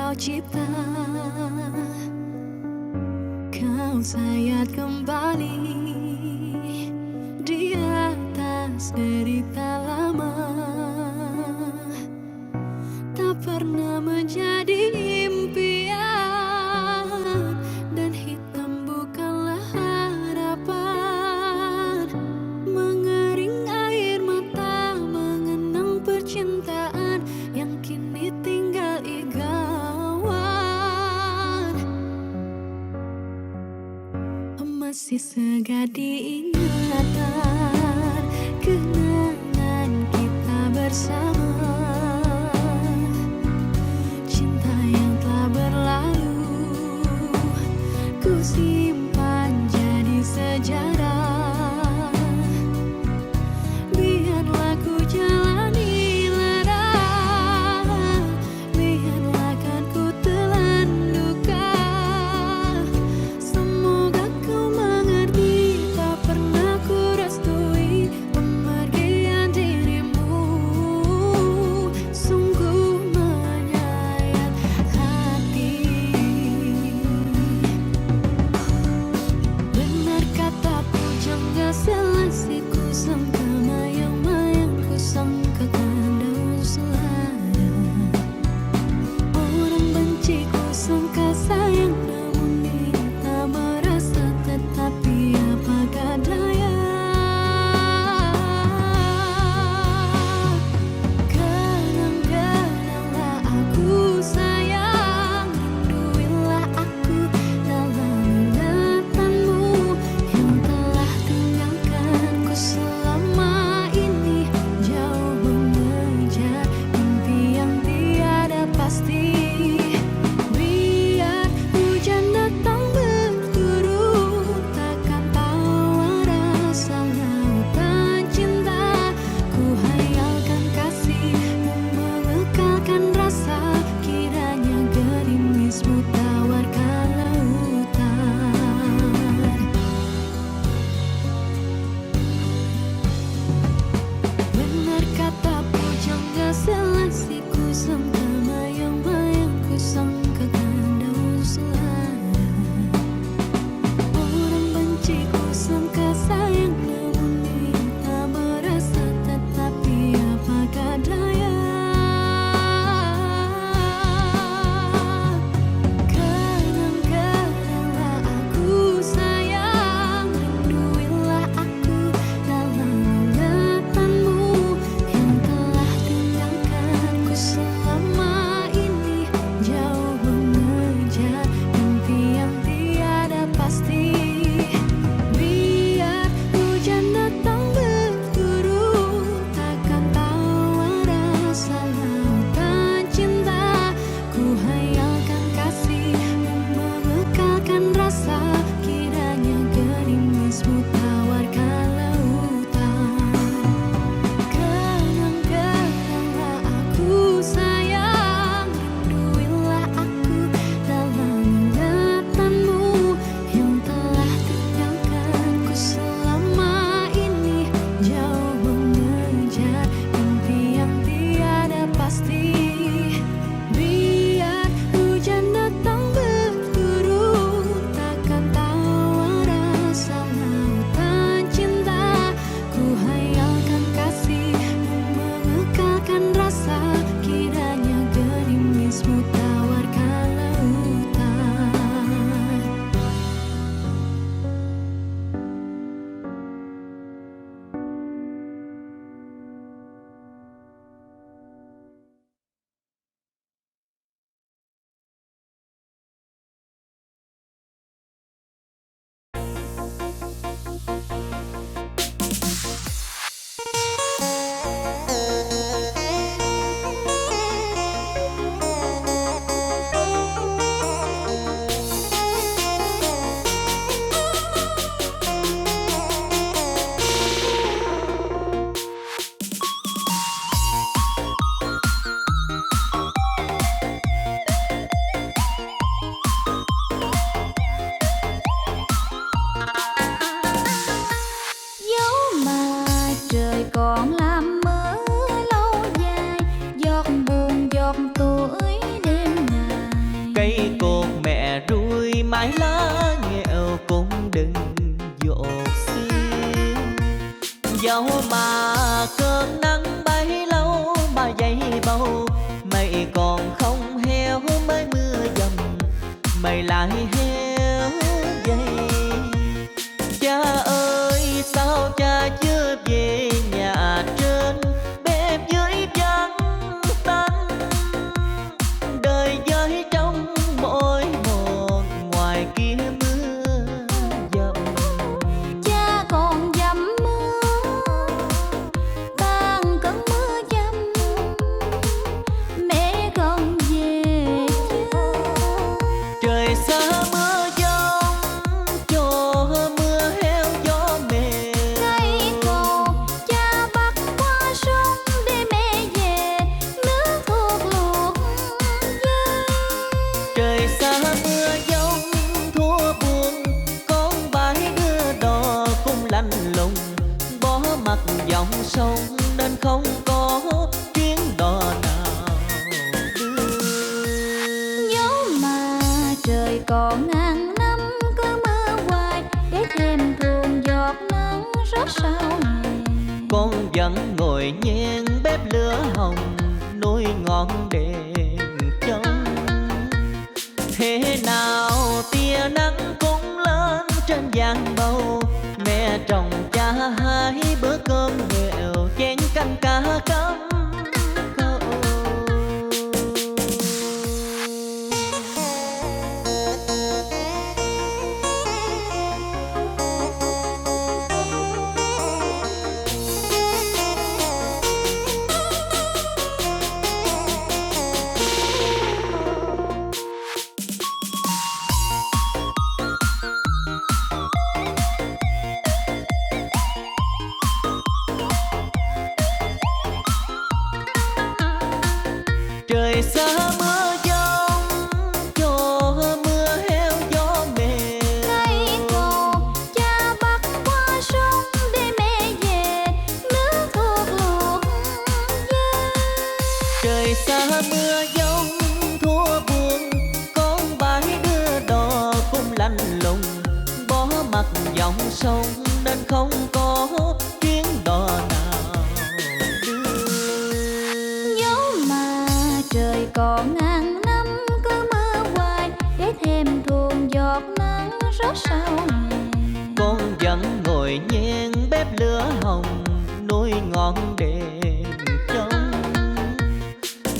kau cipta, kau sayat kembali di atas derita lama. Tak pernah menjadi impian, dan hitam bukanlah harapan. Mengering air mata mengenang percintaan yang kini tinggal igawan. Masih segar diingatan kenangan kita bersama. Cinta yang telah berlalu ku simpan jadi sejarah. Biarlah ku jalani lara, biarlah kan ku telan duka. Semoga kau mengerti, tak pernah ku restui pemergian cây cột mẹ ruồi mái lá nghèo cũng đừng dột xiêu. Dẫu mà cơn nắng bấy lâu mà dây bầu, mây còn không heo mới mưa dầm, mây lại heo dây. Cha ơi sao cha chưa về nhà trên, bếp dưới vắng tanh, đời với trong mỗi một ngoài kia mưa dầm. Cha còn dầm mưa ban cơn mưa dầm, mẹ còn về chưa? Trời xa mưa giông cho mưa heo gió mềm, Cây cột cha bắt qua sông để mẹ về, nước thuốc luộc dơi. trời xa mưa giông thua buồn, con bãi đưa đò cũng lạnh lùng, bỏ mặt dòng sông nên không có chuyến đò nào đưa. Dẫu mà trời còn ngàn năm cứ mưa hoài, để thêm thường giọt nắng rớt sau này. Con vẫn ngồi nhen bếp lửa hồng, nuôi ngọn đèn trông. Thế nào tia nắng cũng lên trên giang bầu, mẹ trồng cha hai bữa cơm nghèo, chén canh cá cắm câu. Trời xa mưa giông cho mưa heo gió mềm, Cây cột cha bắt qua sông để mẹ về, nước thuốc luộc dơi. trời xa mưa giông thua buồn, con bãi đưa đò cũng lạnh lùng, bỏ mặt dòng sông nên không có chuyến đò nào đưa. Dẫu mà trời còn ngàn năm cứ mưa hoài, để thêm thuồng giọt nắng rớt sau này. Con vẫn ngồi nhen bếp lửa hồng, nuôi ngọn đèn trông.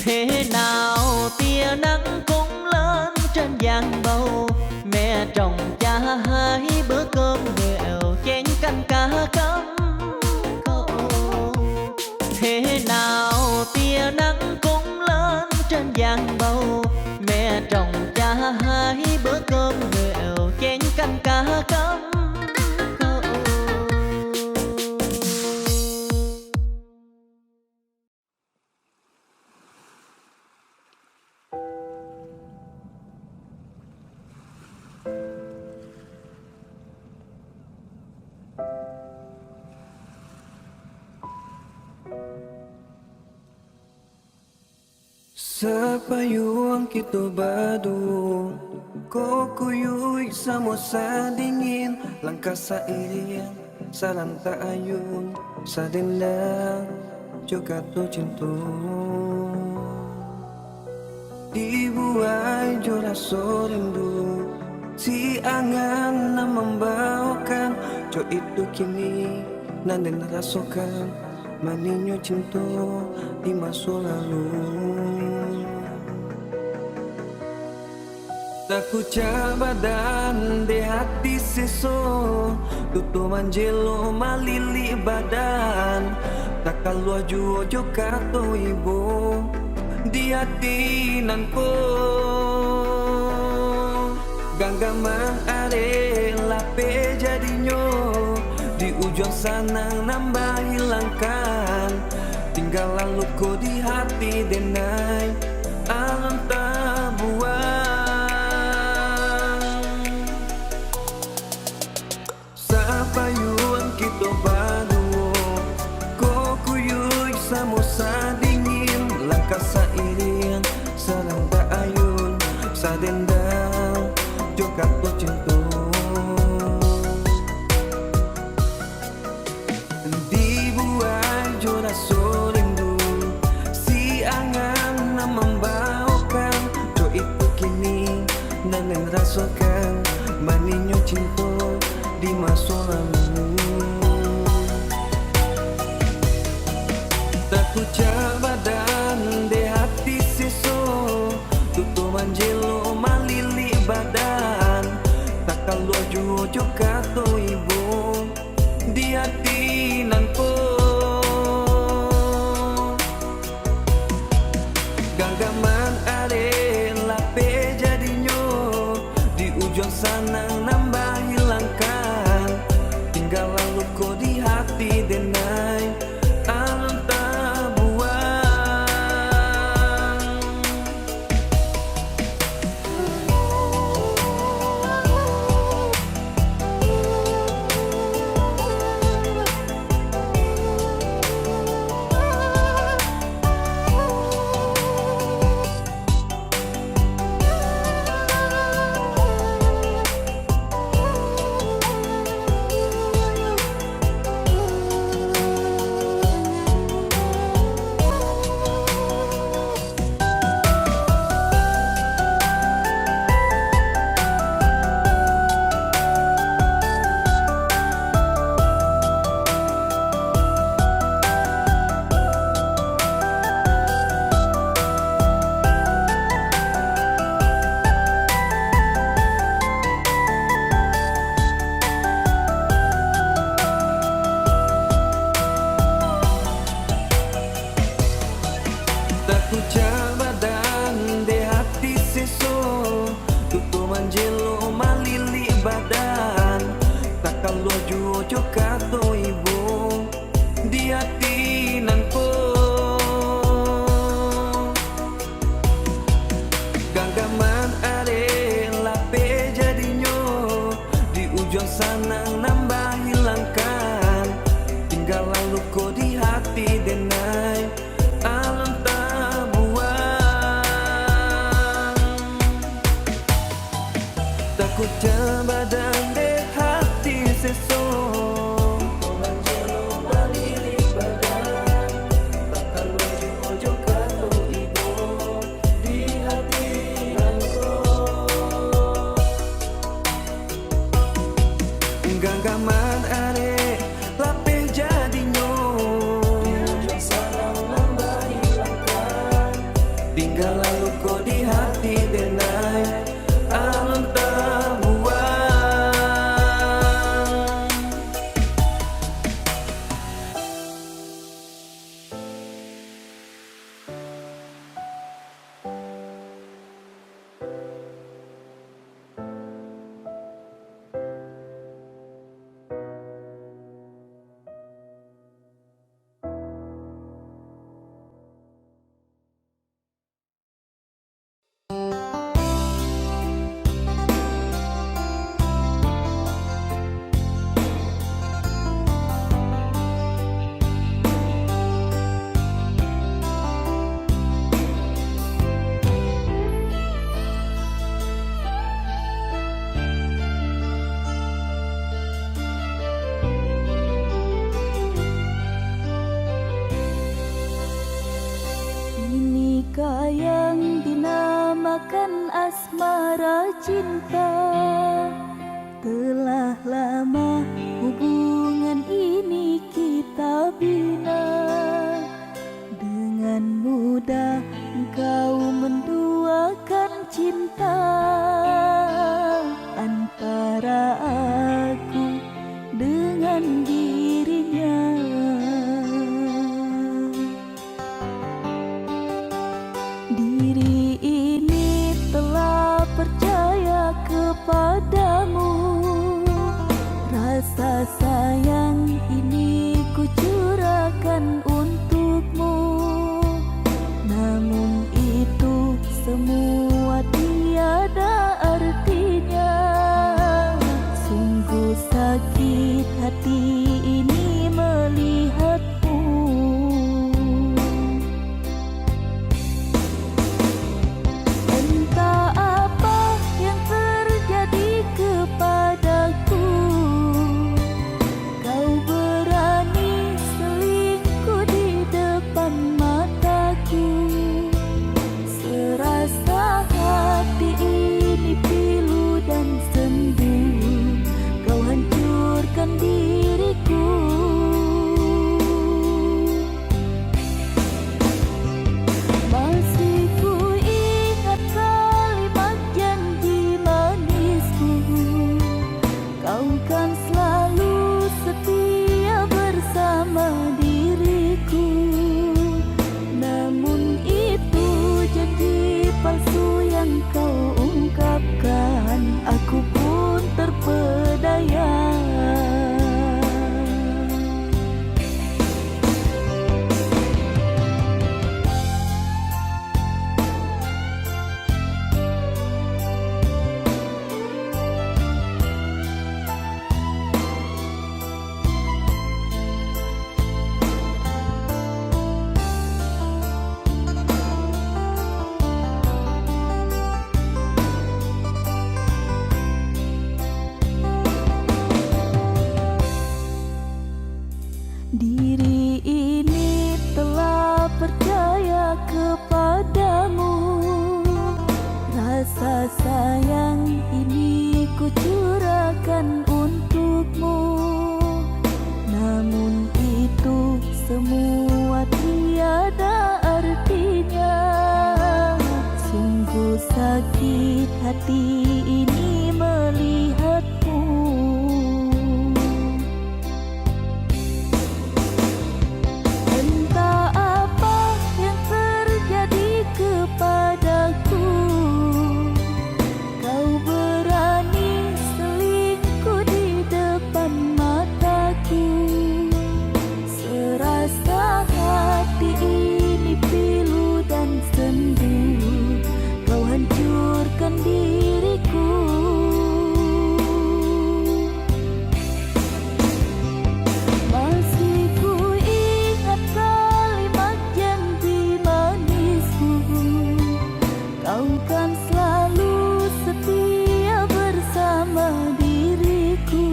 Thế nào tia nắng cũng lên trên giang bầu, mẹ trồng cha hai bữa cơm nghèo, chén canh cá cắm câu. Thế nào tia nắng cũng lên trên giang bầu, mẹ trồng cha hai bữa cơm nghèo, chén canh cá cắm câu. Sa payung kita badu, ko kuyuy sa mo sa dingin, langkah sa iring, sa lanta ayun, sa dilang, juga to cintu. Di buhay juraso rindu, si angan na membawakan, jo itu kini nandang narasokan, maninyo cintu di masa lalu. Takut badan de hati seso, tutu manjelo malili badan, tak kalau juo jokato ibu di hati nanko. Ganggaman are lape jadinya, di ujung sana nambah hilangkan, tinggal luku di hati denai alam tak buang. Payuan kita baru, ko kuyuy sa mo sa dingin, langkah sa iring, sa lanta ayun, sa dendam juga tu cinta dibuat jodoh solindu si angan na membawakan do itu kini nanen rasakan maninyo cinta di masa lalu tak ucap badan de hati seso tutu manjelo malili badan tak kalau jujo kato ibu di hati nanpo ganggaman are lape jadinya di ujung sana nambah hilangkan tinggal lalu kau di hati denai alam tak buang tak ucap badan de hati seso tutu manjelo malili badan tak kalau jujo kato ibu di hati nanpo ganggaman are lape jadinya di ujung sana nambah hilangkan tinggal lalu kau di hati denai alam tak buang takut badan de hati seso manjelo malili badan tak kalau jujo kato ibu di hati nanko ganggaman are lape jadinya tinggal lalu kau di hati denai alam tak buang Inikah yang dinamakan asmara cinta? Telah lama hubungan ini kita bina. Dengan mudah engkau menduakan cinta antara aku dengan dirinya. Diri ini telah percaya kepadamu. Rasa sayang ini ku curahkan untukmu. Namun Rasa sayang ini ku curahkan untukmu, namun itu semua tiada artinya. Sungguh sakit hati ini melihatmu. Entah apa yang terjadi kepadaku, kau berani selingkuh di depan mataku. Serasa hati ini pilu dan sendu, kau hancurkan diriku. Masih ku ingat kalimat janji manismu, kau kan selalu setia bersama diriku.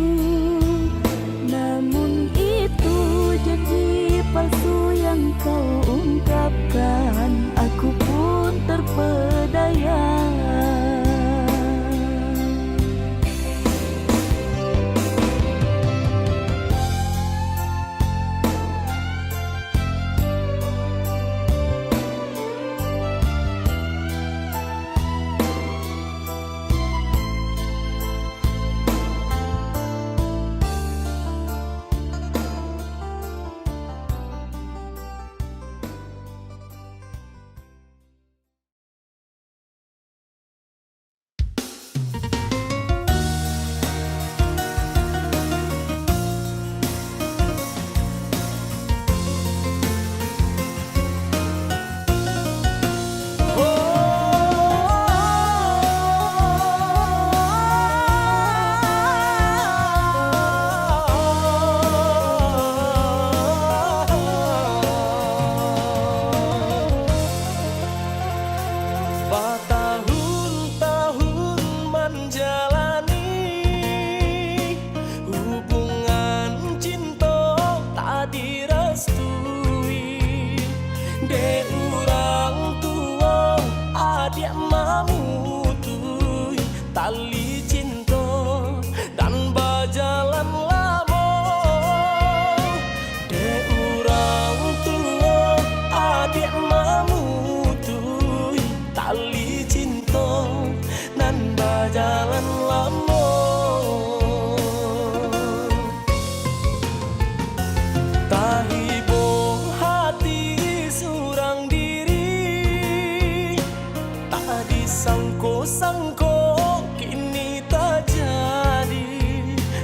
Namun itu janji palsu yang kau ungkapkan, aku pun terpedaya. Bertahun-tahun menjalani hubungan cinta tak direstui. De orang tua adik mamutui tali cinta dan berjalan lama. De orang tua adik mamutui tali cinta nan berjalan lama. Tahibo hati surang diri, tak disangko-sangko kini terjadi.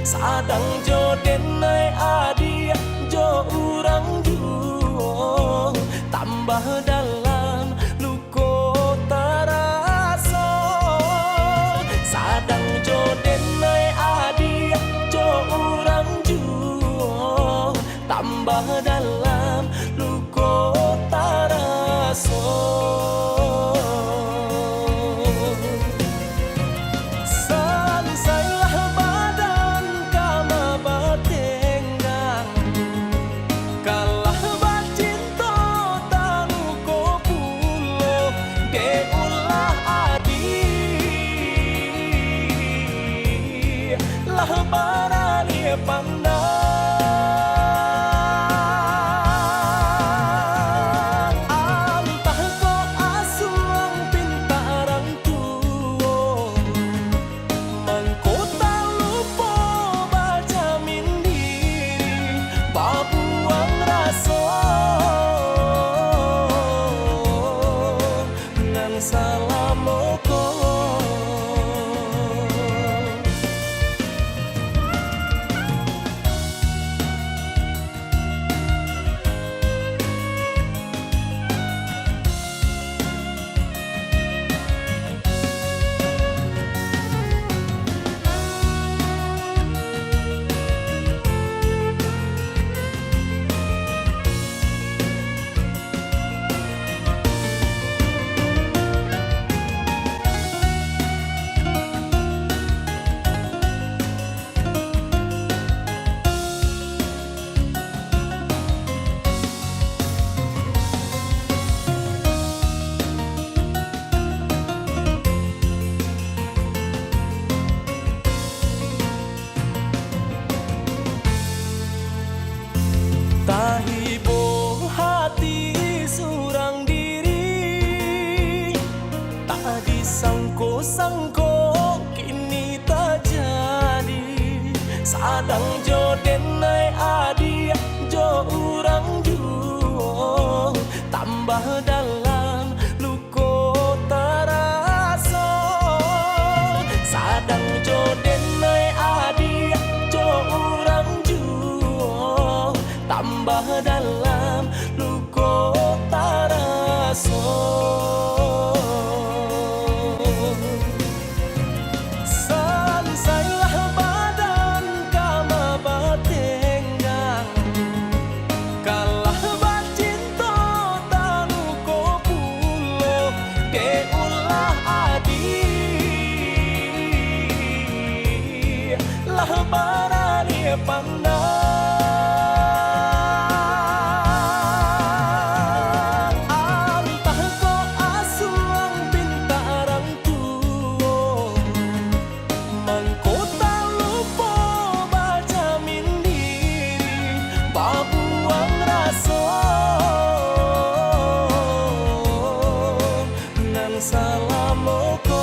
Sadang jodenai adik jo urang juo, tambah dalam luko terasa. Sadang jodenai adik jo urang juo, tambah dalam luko terasa. Selesailah badan kama bertenggang, kalah bercinta tahu ko pulo. De ulah adik lah barani pandang. Entah ko asuang pintaran tuo, mengkota lupa berjamin diri, babuang rasa nang salamoko. sangko kini terjadi. Sadang joden nai adi jo urang juo tambah dalam luko terasa. Sadang joden nai adi jo urang juo tambah dalam luko terasa. Selesailah badan kama batenggang, kalah bacinta tanu ko pulo ke ulah adi. Lah barani pandang, antah ko asuang pintarang tuo. Mangkota lupa baca mindiri babuang raso nan salamoko.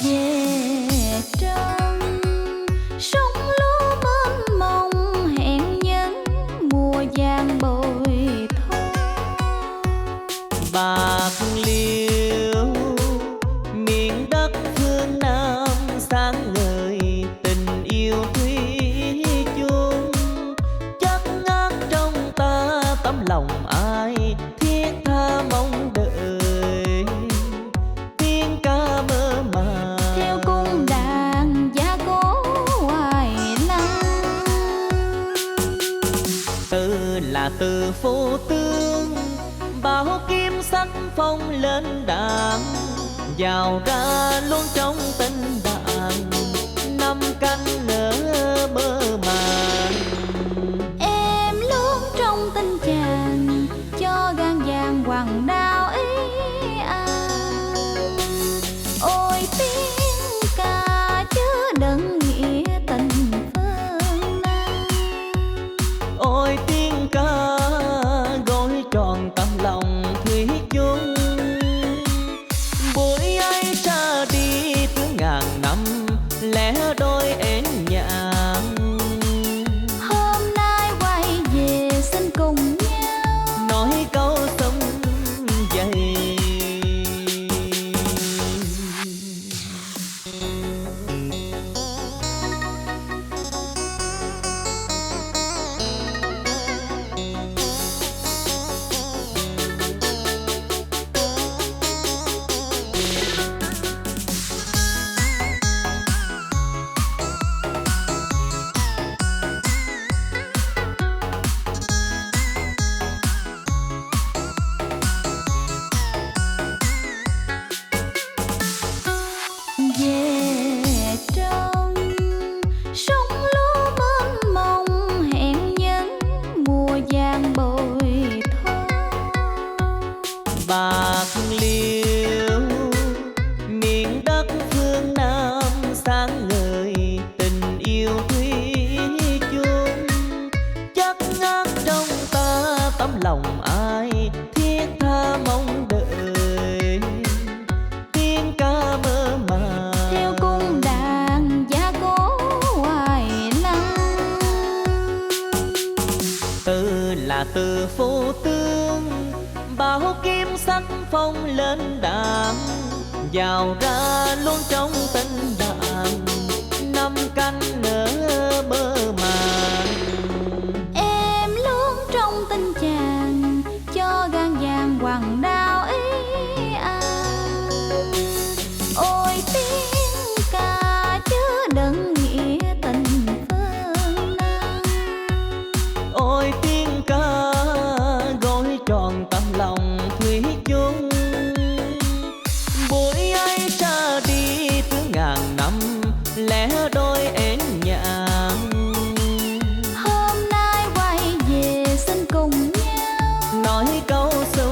về trong sông lúa mênh mông hẹn nhân mùa vàng bội thu. Bạc Liêu miền đất phương Nam sáng ngời tình yêu thủy chung, chất ngát trong ta tấm lòng ai thiết tha mong đợi, tiếng ca mơ màng Theo cung đàn gia cố hoài lăng. từ là từ phố tương bao kim sắc phong lên đàn, vào ra luôn trong tình đàn năm cánh nở mơ màng. Em luôn trong tình chàng cho gan vàng hoàng đao ý an. Ôi tiếng ca chứa đựng nghĩa tình phương Nam. Ôi tiếng ca gói tròn tấm lòng thủy chung, buổi ấy ra đi tương ngàn năm lẻ đôi én nhạn. Hôm nay quay về xin cùng nhau Nói câu sông dày về trong sông lúa mênh mông hẹn nhân mùa vàng bội thu. Bạc Liêu miền đất phương Nam sáng ngời tình yêu thủy chung, chất ngát trong ta tấm lòng ai thiết tha mong đợi, tiếng ca mơ màng Theo cung đàn gia cố hoài lăng. từ là từ phố tương bao kim sắc phong lên đàn, vào ra luôn trong tình đàn năm cánh nở mơ màng. Em luôn trong tình chàng cho gan vàng hoàng đao ý an. Ôi tiếng ca chứa đựng nghĩa tình phương Nam. Ôi tiếng ca gói tròn tấm lòng thủy chung, buổi ấy ra đi tương ngàn năm lẻ đôi én nhạn. Hôm nay quay về xin cùng nhau Nói câu sông